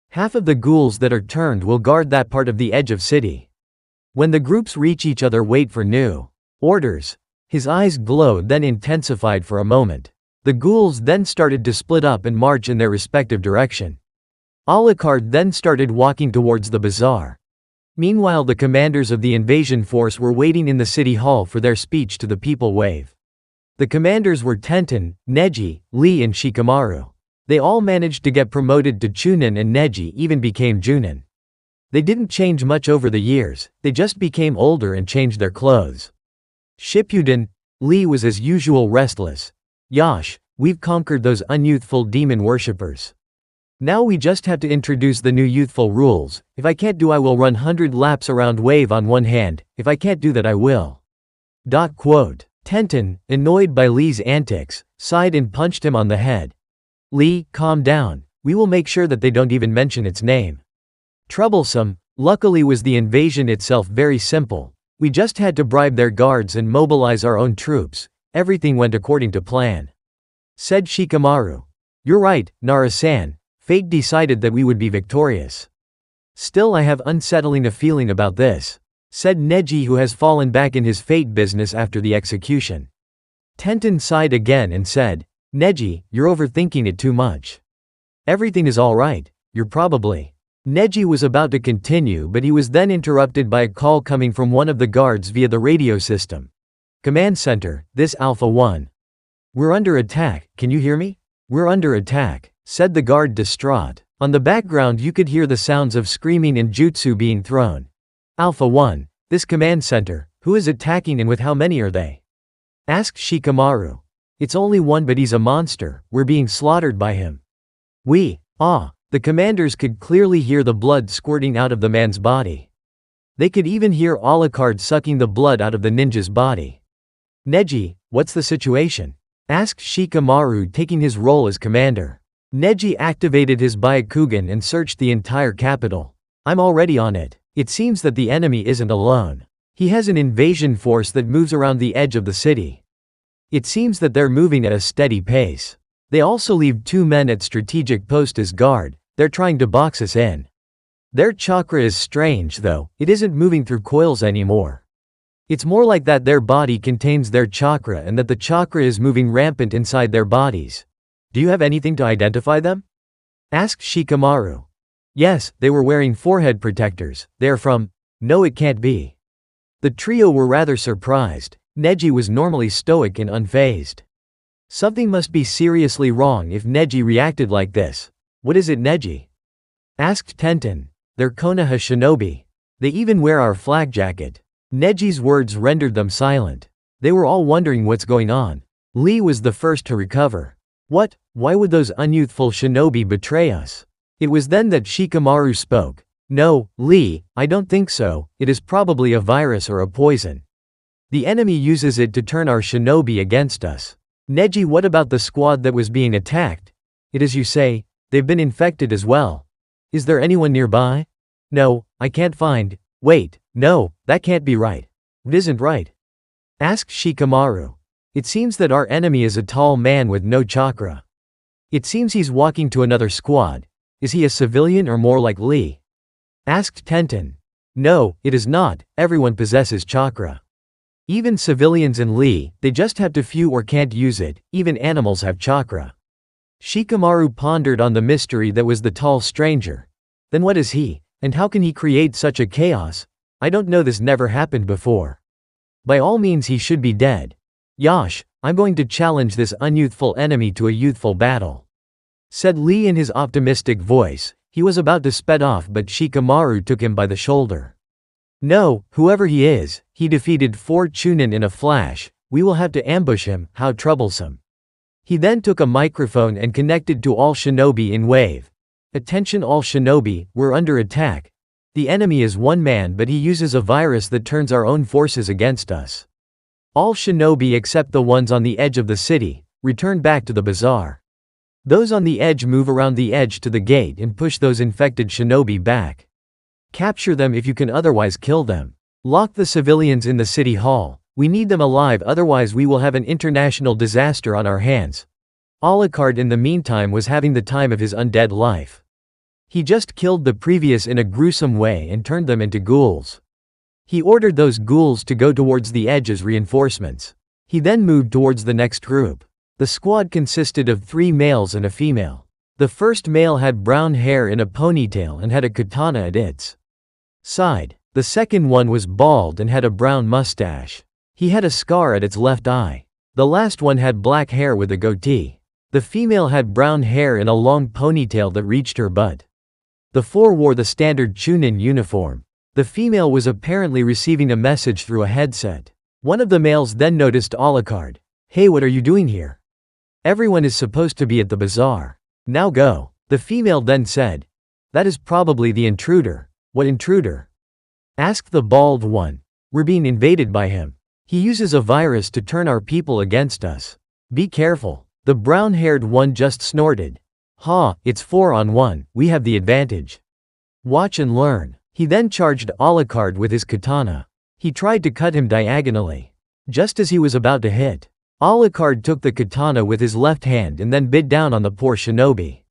[SPEAKER 1] Half of the ghouls that are turned will guard that part of the edge of city. When the groups reach each other, wait for new orders." His eyes glowed, then intensified for a moment. The ghouls then started to split up and march in their respective direction. Alucard then started walking towards the bazaar. Meanwhile, the commanders of the invasion force were waiting in the city hall for their speech to the people wave. The commanders were Tenten, Neji, Lee and Shikamaru. They all managed to get promoted to Chunin and Neji even became Junin. They didn't change much over the years, they just became older and changed their clothes. Shippuden, Lee was as usual restless. Yash, we've conquered those unyouthful demon worshippers. Now we just have to introduce the new youthful rules. If I can't do, I will run 100 laps around wave on one hand, if I can't do that I will. Tenten, annoyed by Lee's antics, sighed and punched him on the head. Lee, calm down, we will make sure that they don't even mention its name. Troublesome, luckily was the invasion itself very simple. We just had to bribe their guards and mobilize our own troops. Everything went according to plan. Said Shikamaru. You're right, Nara-san, fate decided that we would be victorious. Still I have unsettling a feeling about this. Said Neji, who has fallen back in his fate business after the execution. Tenten sighed again and said, Neji, you're overthinking it too much. Everything is alright, you're probably. Neji was about to continue, but he was then interrupted by a call coming from one of the guards via the radio system. Command Center, this Alpha 1. We're under attack, can you hear me? We're under attack, said the guard distraught. On the background you could hear the sounds of screaming and jutsu being thrown. Alpha 1, this command center, who is attacking and with how many are they? Asked Shikamaru. It's only one, but he's a monster, we're being slaughtered by him. The commanders could clearly hear the blood squirting out of the man's body. They could even hear Alucard sucking the blood out of the ninja's body. Neji, what's the situation? Asked Shikamaru, taking his role as commander. Neji activated his Byakugan and searched the entire capital. I'm already on it. It seems that the enemy isn't alone. He has an invasion force that moves around the edge of the city. It seems that they're moving at a steady pace. They also leave 2 men at strategic post as guard. They're trying to box us in. Their chakra is strange though, it isn't moving through coils anymore. It's more like that their body contains their chakra and that the chakra is moving rampant inside their bodies. Do you have anything to identify them? Asked Shikamaru. Yes, they were wearing forehead protectors. They are from… No, it can't be. The trio were rather surprised. Neji was normally stoic and unfazed. Something must be seriously wrong if Neji reacted like this. What is it, Neji? Asked Tenten. They're Konoha shinobi. They even wear our flak jacket. Neji's words rendered them silent. They were all wondering what's going on. Lee was the first to recover. What? Why would those unyouthful shinobi betray us? It was then that Shikamaru spoke. No, Lee, I don't think so, it is probably a virus or a poison. The enemy uses it to turn our shinobi against us. Neji, what about the squad that was being attacked? It is you say, they've been infected as well. Is there anyone nearby? No, I can't find. Wait, no, that can't be right. It isn't right. Asked Shikamaru. It seems that our enemy is a tall man with no chakra. It seems he's walking to another squad. Is he a civilian or more like Lee? Asked Tenten. No, it is not, everyone possesses chakra. Even civilians and Lee, they just have too few or can't use it, even animals have chakra. Shikamaru pondered on the mystery that was the tall stranger. Then what is he, and how can he create such a chaos? I don't know, this never happened before. By all means he should be dead. Yash, I'm going to challenge this unyouthful enemy to a youthful battle. Said Lee in his optimistic voice. He was about to sped off, but Shikamaru took him by the shoulder. No, whoever he is, he defeated 4 Chunin in a flash. We will have to ambush him, how troublesome. He then took a microphone and connected to all shinobi in wave. Attention all shinobi, we're under attack. The enemy is one man, but he uses a virus that turns our own forces against us. All shinobi except the ones on the edge of the city, return back to the bazaar. Those on the edge move around the edge to the gate and push those infected shinobi back. Capture them if you can, otherwise kill them. Lock the civilians in the city hall. We need them alive, otherwise we will have an international disaster on our hands. Alucard in the meantime was having the time of his undead life. He just killed the previous in a gruesome way and turned them into ghouls. He ordered those ghouls to go towards the edge as reinforcements. He then moved towards the next group. The squad consisted of 3 males and a female. The first male had brown hair in a ponytail and had a katana at its side. The second one was bald and had a brown mustache. He had a scar at its left eye. The last one had black hair with a goatee. The female had brown hair and a long ponytail that reached her butt. The four wore the standard Chunin uniform. The female was apparently receiving a message through a headset. One of the males then noticed Alucard. "Hey, what are you doing here? Everyone is supposed to be at the bazaar. Now go." The female then said, "That is probably the intruder." "What intruder?" asked the bald one. "We're being invaded by him. He uses a virus to turn our people against us. Be careful." The brown-haired one just snorted. "Ha, it's 4-on-1, we have the advantage. Watch and learn." He then charged Alucard with his katana. He tried to cut him diagonally. Just as he was about to hit, Alucard took the katana with his left hand and then bit down on the poor shinobi.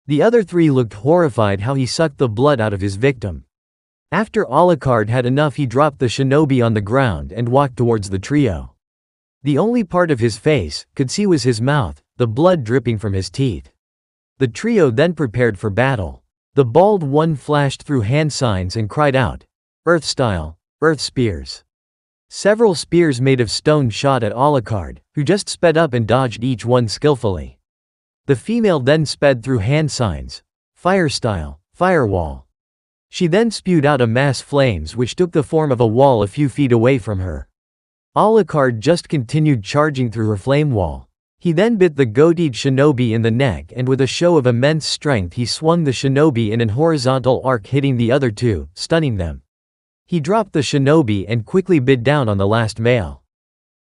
[SPEAKER 1] The other three looked horrified how he sucked the blood out of his victim. After Alucard had enough, he dropped the shinobi on the ground and walked towards the trio. The only part of his face could see was his mouth, the blood dripping from his teeth. The trio then prepared for battle. The bald one flashed through hand signs and cried out, "Earth style, earth spears." Several spears made of stone shot at Alucard, who just sped up and dodged each one skillfully. The female then sped through hand signs, "Fire style, firewall." She then spewed out a mass flames which took the form of a wall a few feet away from her. Alucard just continued charging through her flame wall. He then bit the goateed shinobi in the neck, and with a show of immense strength he swung the shinobi in an horizontal arc, hitting the other two, stunning them. He dropped the shinobi and quickly bit down on the last male.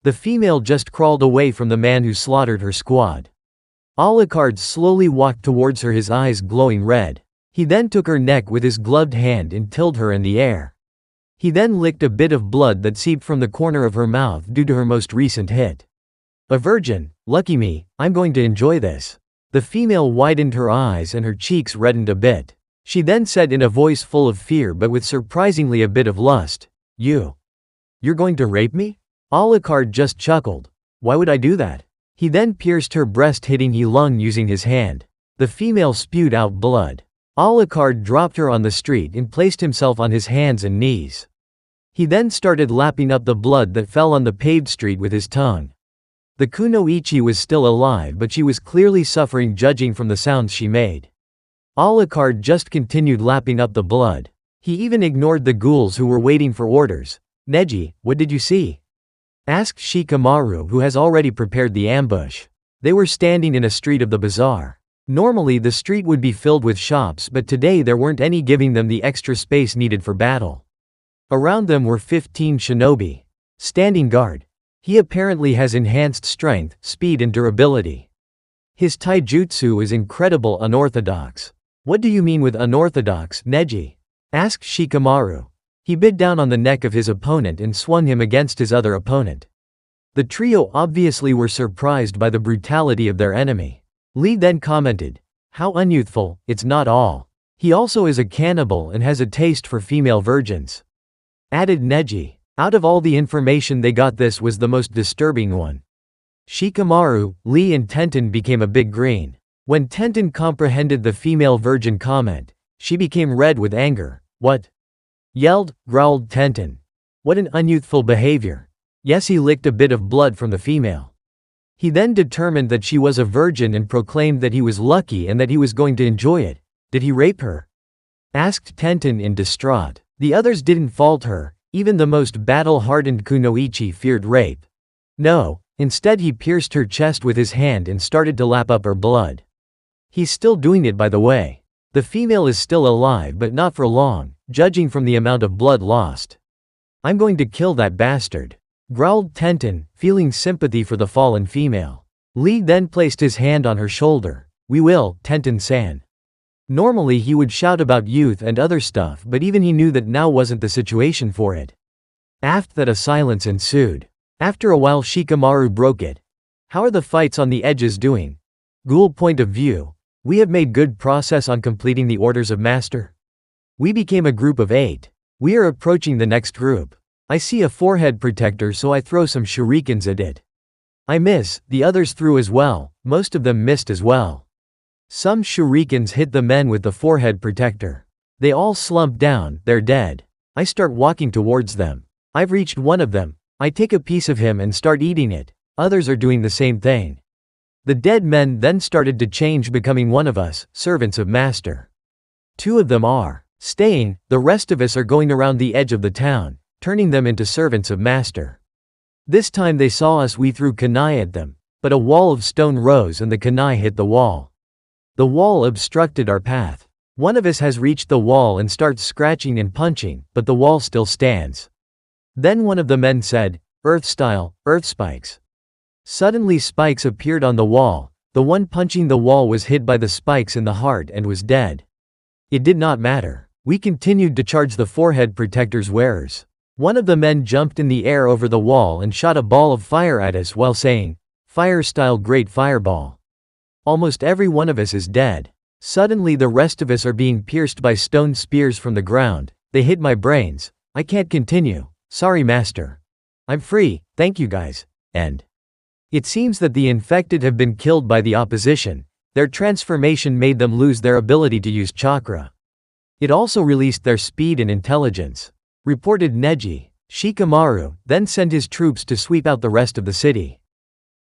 [SPEAKER 1] The female just crawled away from the man who slaughtered her squad. Alucard slowly walked towards her, his eyes glowing red. He then took her neck with his gloved hand and tilted her in the air. He then licked a bit of blood that seeped from the corner of her mouth due to her most recent hit. "A virgin, lucky me, I'm going to enjoy this." The female widened her eyes and her cheeks reddened a bit. She then said in a voice full of fear but with surprisingly a bit of lust, You're going to rape me?" Alucard just chuckled. "Why would I do that?" He then pierced her breast, hitting her lung using his hand. The female spewed out blood. Alucard dropped her on the street and placed himself on his hands and knees. He then started lapping up the blood that fell on the paved street with his tongue. The kunoichi was still alive, but she was clearly suffering judging from the sounds she made. Alucard just continued lapping up the blood. He even ignored the ghouls who were waiting for orders. "Neji, what did you see?" asked Shikamaru, who has already prepared the ambush. They were standing in a street of the bazaar. Normally the street would be filled with shops, but today there weren't any, giving them the extra space needed for battle. Around them were 15 shinobi. Standing guard. He apparently has enhanced strength, speed and durability. His taijutsu is incredible, unorthodox. "What do you mean with unorthodox, Neji?" asked Shikamaru. He bit down on the neck of his opponent and swung him against his other opponent. The trio obviously were surprised by the brutality of their enemy. Lee then commented, "How unyouthful, it's not all. He also is a cannibal and has a taste for female virgins," added Neji. Out of all the information they got, this was the most disturbing one. Shikamaru, Lee and Tenten became a big green. When Tenten comprehended the female virgin comment, she became red with anger. "What?" growled Tenten. "What an unyouthful behavior." Yes, he licked a bit of blood from the female. He then determined that she was a virgin and proclaimed that he was lucky and that he was going to enjoy it. "Did he rape her?" asked Tenten in distraught. The others didn't fault her. Even the most battle-hardened kunoichi feared rape. No, instead he pierced her chest with his hand and started to lap up her blood. He's still doing it, by the way. The female is still alive, but not for long, judging from the amount of blood lost. "I'm going to kill that bastard," growled Tenten, feeling sympathy for the fallen female. Lee then placed his hand on her shoulder. "We will, Tenten-san." Normally he would shout about youth and other stuff, but even he knew that now wasn't the situation for it. After that, a silence ensued. After a while Shikamaru broke it. "How are the fights on the edges doing?" Ghoul point of view. "We have made good progress on completing the orders of Master. We became a group of 8. We are approaching the next group. I see a forehead protector, so I throw some shurikens at it. I miss, the others threw as well, most of them missed as well. Some shurikens hit the men with the forehead protector. They all slumped down, they're dead. I start walking towards them. I've reached one of them. I take a piece of him and start eating it. Others are doing the same thing. The dead men then started to change, becoming one of us, servants of Master. 2 of them are staying, the rest of us are going around the edge of the town, turning them into servants of Master. This time they saw us, we threw kunai at them, but a wall of stone rose and the kunai hit the wall. The wall obstructed our path. One of us has reached the wall and starts scratching and punching, but the wall still stands. Then one of the men said, "Earth style, earth spikes." Suddenly spikes appeared on the wall. The one punching the wall was hit by the spikes in the heart and was dead. It did not matter. We continued to charge the forehead protector's wearers. One of the men jumped in the air over the wall and shot a ball of fire at us while saying, "Fire style, great fireball." Almost every one of us is dead. Suddenly the rest of us are being pierced by stone spears from the ground. They hit my brains. I can't continue. Sorry, Master. I'm free, thank you guys. End. It seems that the infected have been killed by the opposition. Their transformation made them lose their ability to use chakra. It also released their speed and intelligence. Reported Neji. Shikamaru then sent his troops to sweep out the rest of the city.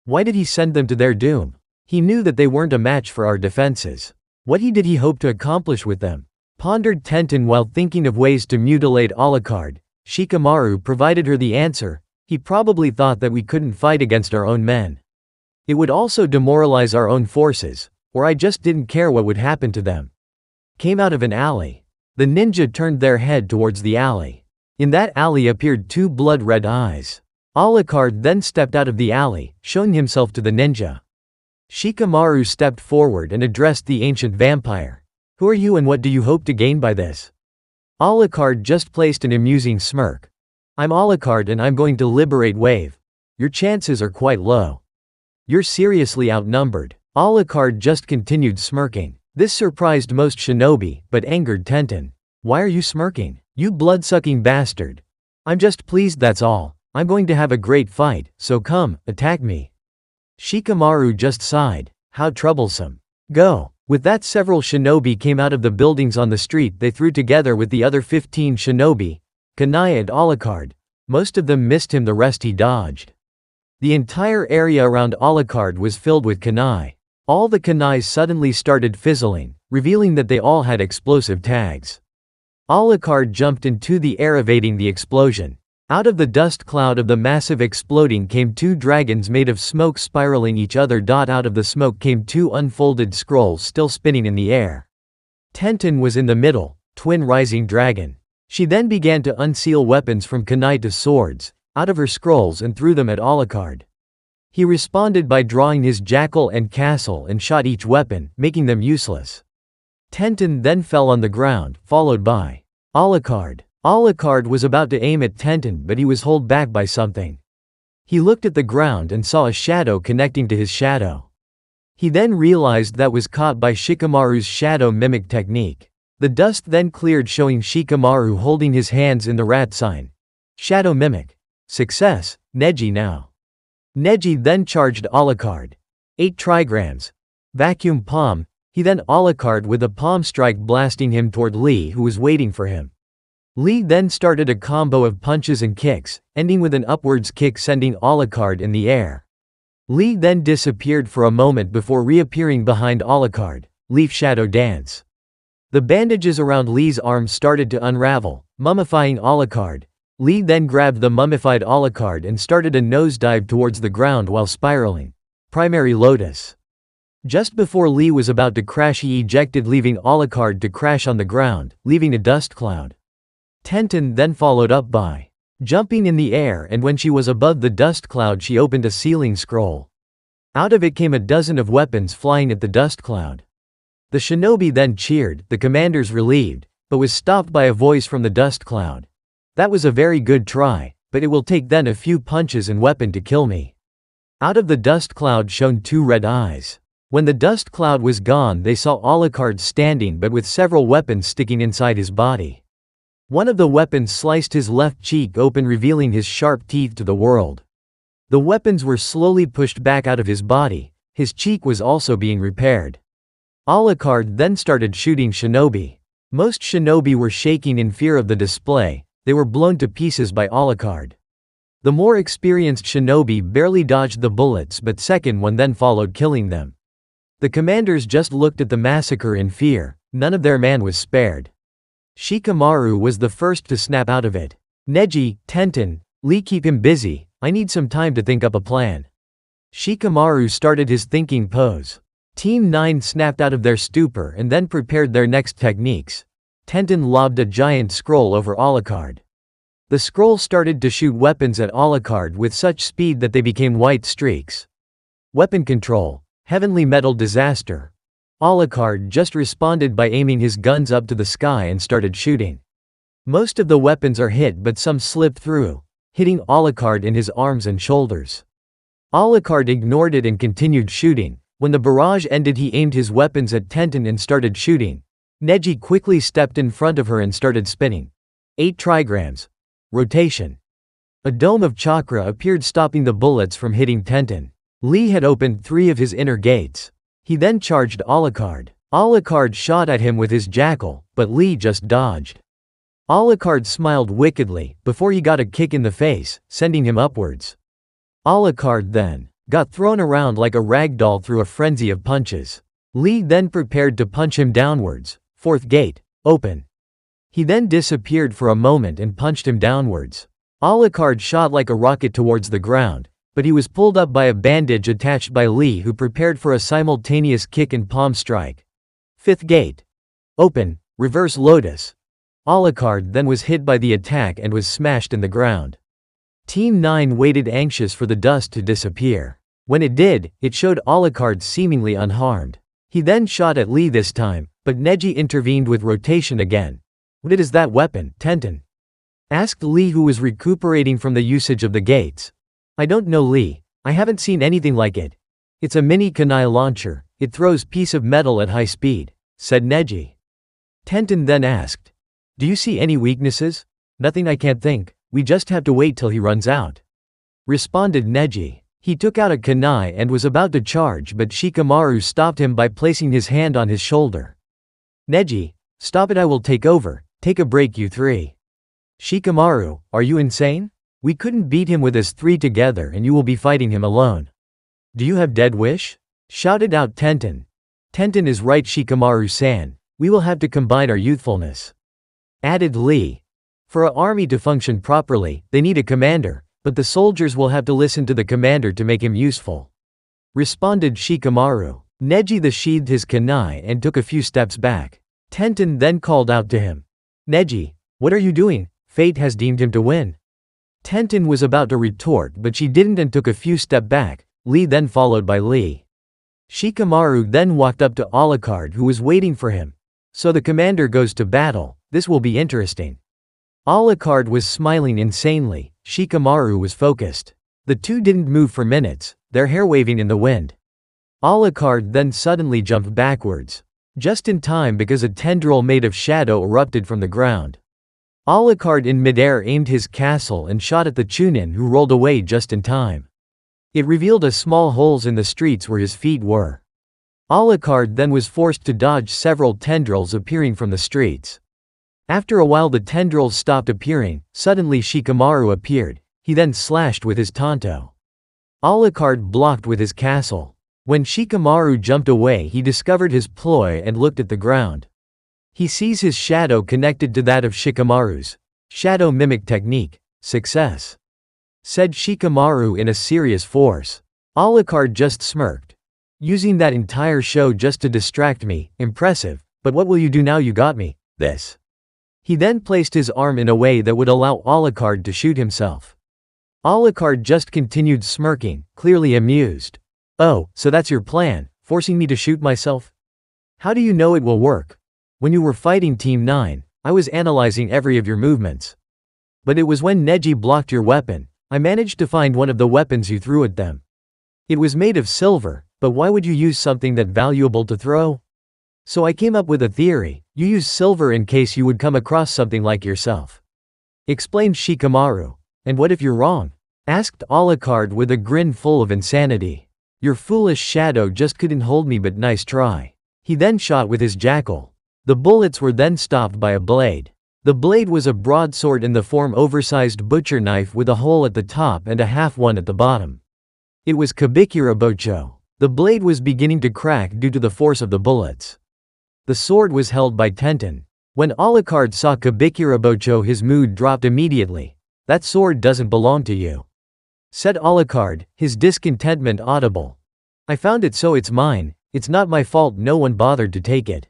[SPEAKER 1] Why did he send them to their doom? He knew that they weren't a match for our defenses. What did he hope to accomplish with them? Pondered Tenten while thinking of ways to mutilate Alucard. Shikamaru provided her the answer. He probably thought that we couldn't fight against our own men. It would also demoralize our own forces, or I just didn't care what would happen to them. Came out of an alley. The ninja turned their head towards the alley. In that alley appeared 2 blood-red eyes. Alucard then stepped out of the alley, showing himself to the ninja. Shikamaru stepped forward and addressed the ancient vampire. "Who are you and what do you hope to gain by this?" Alucard just placed an amusing smirk. "I'm Alucard and I'm going to liberate Wave. Your chances are quite low. You're seriously outnumbered." Alucard just continued smirking. This surprised most shinobi, but angered Tenten. "Why are you smirking? You blood-sucking bastard. I'm just pleased, that's all. I'm going to have a great fight, so come, attack me." Shikamaru just sighed. How troublesome. Go. With that, several shinobi came out of the buildings on the street. They threw together with the other 15 shinobi, kunai at Alucard. Most of them missed him, the rest he dodged. The entire area around Alucard was filled with kunai. All the kunais suddenly started fizzling, revealing that they all had explosive tags. Alucard jumped into the air, evading the explosion. Out of the dust cloud of the massive exploding came 2 dragons made of smoke spiraling each other. Out of the smoke came 2 unfolded scrolls still spinning in the air. Tenten was in the middle, twin rising dragon. She then began to unseal weapons from kunai to swords, out of her scrolls and threw them at Alucard. He responded by drawing his jackal and castle and shot each weapon, making them useless. Tenten then fell on the ground, followed by Alucard. Alucard was about to aim at Tenten, but he was held back by something. He looked at the ground and saw a shadow connecting to his shadow. He then realized that was caught by Shikamaru's shadow mimic technique. The dust then cleared, showing Shikamaru holding his hands in the rat sign. Shadow mimic. Success. Neji now. Neji then charged Alucard. 8 trigrams. Vacuum palm. He then Alucard with a palm strike, blasting him toward Lee, who was waiting for him. Lee then started a combo of punches and kicks, ending with an upwards kick sending Alucard in the air. Lee then disappeared for a moment before reappearing behind Alucard. Leaf shadow dance. The bandages around Lee's arms started to unravel, mummifying Alucard. Lee then grabbed the mummified Alucard and started a nosedive towards the ground while spiraling. Primary Lotus. Just before Lee was about to crash, he ejected, leaving Alucard to crash on the ground, leaving a dust cloud. Tenten then followed up by jumping in the air, and when she was above the dust cloud she opened a sealing scroll. Out of it came a dozen of weapons flying at the dust cloud. The shinobi then cheered, the commanders relieved, but was stopped by a voice from the dust cloud. That was a very good try, but it will take then a few punches and weapon to kill me. Out of the dust cloud shone 2 red eyes. When the dust cloud was gone, they saw Alucard standing but with several weapons sticking inside his body. One of the weapons sliced his left cheek open, revealing his sharp teeth to the world. The weapons were slowly pushed back out of his body. His cheek was also being repaired. Alucard then started shooting shinobi. Most shinobi were shaking in fear of the display. they were blown to pieces by Alucard. The more experienced shinobi barely dodged the bullets, but second one then followed, killing them. The commanders just looked at the massacre in fear. None of their man was spared. Shikamaru was the first to snap out of it. Neji, Tenten, Lee, keep him busy, I need some time to think up a plan. Shikamaru started his thinking pose. Team 9 snapped out of their stupor and then prepared their next techniques. Tenten lobbed a giant scroll over Alucard. The scroll started to shoot weapons at Alucard with such speed that they became white streaks. Weapon control, heavenly metal disaster. Alucard just responded by aiming his guns up to the sky and started shooting. Most of the weapons are hit, but some slip through, hitting Alucard in his arms and shoulders. Alucard ignored it and continued shooting. When the barrage ended, he aimed his weapons at Tenten and started shooting. Neji quickly stepped in front of her and started spinning. 8 trigrams. Rotation. A dome of chakra appeared, stopping the bullets from hitting Tenten. Lee had opened 3 of his inner gates. He then charged Alucard. Alucard shot at him with his jackal, but Lee just dodged. Alucard smiled wickedly before he got a kick in the face, sending him upwards. Alucard then got thrown around like a rag doll through a frenzy of punches. Lee then prepared to punch him downwards. 4th gate, open. He then disappeared for a moment and punched him downwards. Alucard shot like a rocket towards the ground, but he was pulled up by a bandage attached by Lee, who prepared for a simultaneous kick and palm strike. 5th gate, open, reverse lotus. Alucard then was hit by the attack and was smashed in the ground. Team 9 waited anxious for the dust to disappear. When it did, it showed Alucard seemingly unharmed. He then shot at Lee this time, but Neji intervened with rotation again. What is that weapon, Tenten? Asked Lee, who was recuperating from the usage of the gates. I don't know, Lee. I haven't seen anything like it. It's a mini kunai launcher. It throws piece of metal at high speed, said Neji. Tenten then asked, do you see any weaknesses? Nothing, I can't think. We just have to wait till he runs out. Responded Neji. He took out a kunai and was about to charge, but Shikamaru stopped him by placing his hand on his shoulder. Neji, stop it, I will take over. Take a break, you 3. Shikamaru, are you insane? We couldn't beat him with us 3 together and you will be fighting him alone. Do you have dead wish? Shouted out Tenten. Tenten is right, Shikamaru-san. We will have to combine our youthfulness. Added Lee. For an army to function properly, they need a commander, but the soldiers will have to listen to the commander to make him useful. Responded Shikamaru. Neji sheathed his kunai and took a few steps back. Tenten then called out to him. Neji, what are you doing? Fate has deemed him to win. Tenten was about to retort, but she didn't and took a few steps back. Lee then followed by Lee. Shikamaru then walked up to Alucard, who was waiting for him. So the commander goes to battle. This will be interesting. Alucard was smiling insanely. Shikamaru was focused. The two didn't move for minutes, their hair waving in the wind. Alucard then suddenly jumped backwards. Just in time, because a tendril made of shadow erupted from the ground. Alucard in midair aimed his castle and shot at the Chunin, who rolled away just in time. It revealed a small holes in the streets where his feet were. Alucard then was forced to dodge several tendrils appearing from the streets. After a while the tendrils stopped appearing. Suddenly Shikamaru appeared. He then slashed with his tanto. Alucard blocked with his castle. When Shikamaru jumped away, he discovered his ploy and looked at the ground. He sees his shadow connected to that of Shikamaru's. Shadow mimic technique. Success. Said Shikamaru in a serious voice. Alucard just smirked. Using that entire show just to distract me, impressive, but what will you do now you got me? This. He then placed his arm in a way that would allow Alucard to shoot himself. Alucard just continued smirking, clearly amused. Oh, so that's your plan, forcing me to shoot myself? How do you know it will work? When you were fighting Team 9, I was analyzing every of your movements. But it was when Neji blocked your weapon, I managed to find one of the weapons you threw at them. It was made of silver, but why would you use something that valuable to throw? So I came up with a theory. You use silver in case you would come across something like yourself. Explained Shikamaru. And what if you're wrong? Asked Alucard with a grin full of insanity. Your foolish shadow just couldn't hold me, but nice try. He then shot with his jackal. The bullets were then stopped by a blade. The blade was a broadsword in the form oversized butcher knife with a hole at the top and a half one at the bottom. It was Kabikirabocho. The blade was beginning to crack due to the force of the bullets. The sword was held by Tenten. When Alucard saw Kabikirabocho, his mood dropped immediately. "That sword doesn't belong to you," said Alucard, his discontentment audible. "I found it, so it's mine. It's not my fault no one bothered to take it,"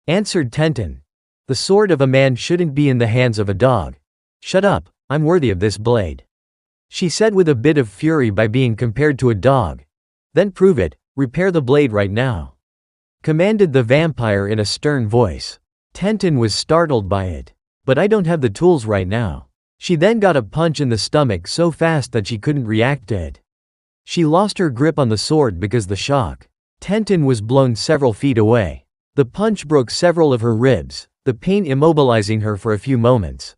[SPEAKER 1] answered Tenten. "The sword of a man shouldn't be in the hands of a dog." "Shut up, I'm worthy of this blade," she said with a bit of fury by being compared to a dog. "Then prove it, repair the blade right now," commanded the vampire in a stern voice. Tenten was startled by it. "But I don't have the tools right now." She then got a punch in the stomach so fast that she couldn't react to it. She lost her grip on the sword because the shock. Tenten was blown several feet away. The punch broke several of her ribs, the pain immobilizing her for a few moments.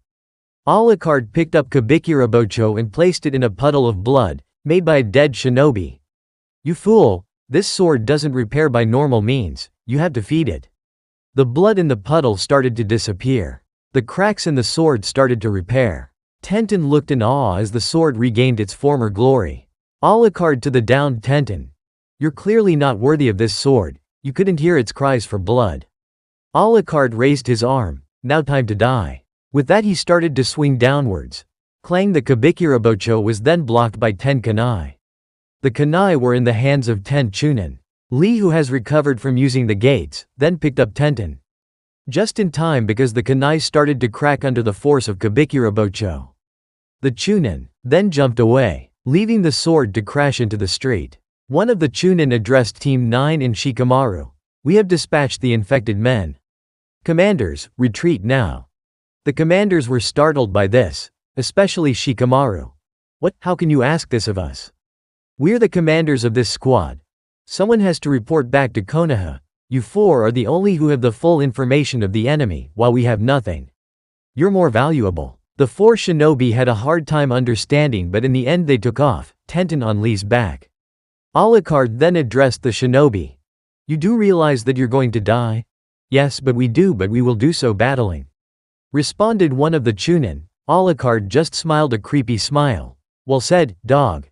[SPEAKER 1] Alucard picked up Kabikirabocho and placed it in a puddle of blood, made by a dead shinobi. "You fool, this sword doesn't repair by normal means, you have to feed it." The blood in the puddle started to disappear. The cracks in the sword started to repair. Tenten looked in awe as the sword regained its former glory. Alucard to the downed Tenten. "You're clearly not worthy of this sword, you couldn't hear its cries for blood." Alucard raised his arm. "Now time to die." With that he started to swing downwards. Clang, the Kabikirabocho was then blocked by 10 kunai. The kunai were in the hands of 10 Chunin. Lee, who has recovered from using the gates, then picked up Tenten. Just in time because the kunai started to crack under the force of Kabikirabocho. The Chunin then jumped away, leaving the sword to crash into the street. One of the Chunin addressed Team 9 in Shikamaru. "We have dispatched the infected men. Commanders, retreat now." The commanders were startled by this, especially Shikamaru. "What? How can you ask this of us? We're the commanders of this squad. Someone has to report back to Konoha. You four are the only who have the full information of the enemy, while we have nothing. You're more valuable." The 4 shinobi had a hard time understanding, but in the end they took off, Tenten on Lee's back. Alucard then addressed the shinobi. "You do realize that you're going to die?" "Yes, but we do, but we will do so battling," responded one of the Chunin. Alucard just smiled a creepy smile. "Well said, dog."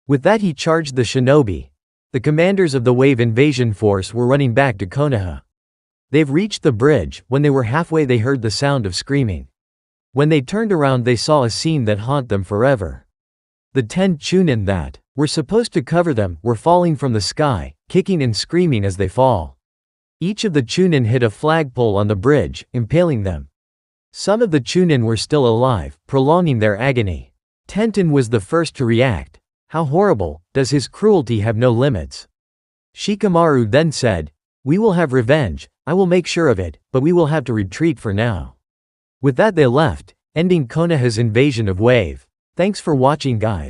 [SPEAKER 1] With that he charged the shinobi. The commanders of the wave invasion force were running back to Konoha. They've reached the bridge. When they were halfway they heard the sound of screaming. When they turned around they saw a scene that haunted them forever. The 10 Chunin that were supposed to cover them were falling from the sky, kicking and screaming as they fall. Each of the Chunin hit a flagpole on the bridge, impaling them. Some of the Chunin were still alive, prolonging their agony. Tenten was the first to react. How horrible, does his cruelty have no limits? Shikamaru then said, "We will have revenge, I will make sure of it, but we will have to retreat for now." With that they left, ending Konoha's invasion of Wave. Thanks for watching, guys.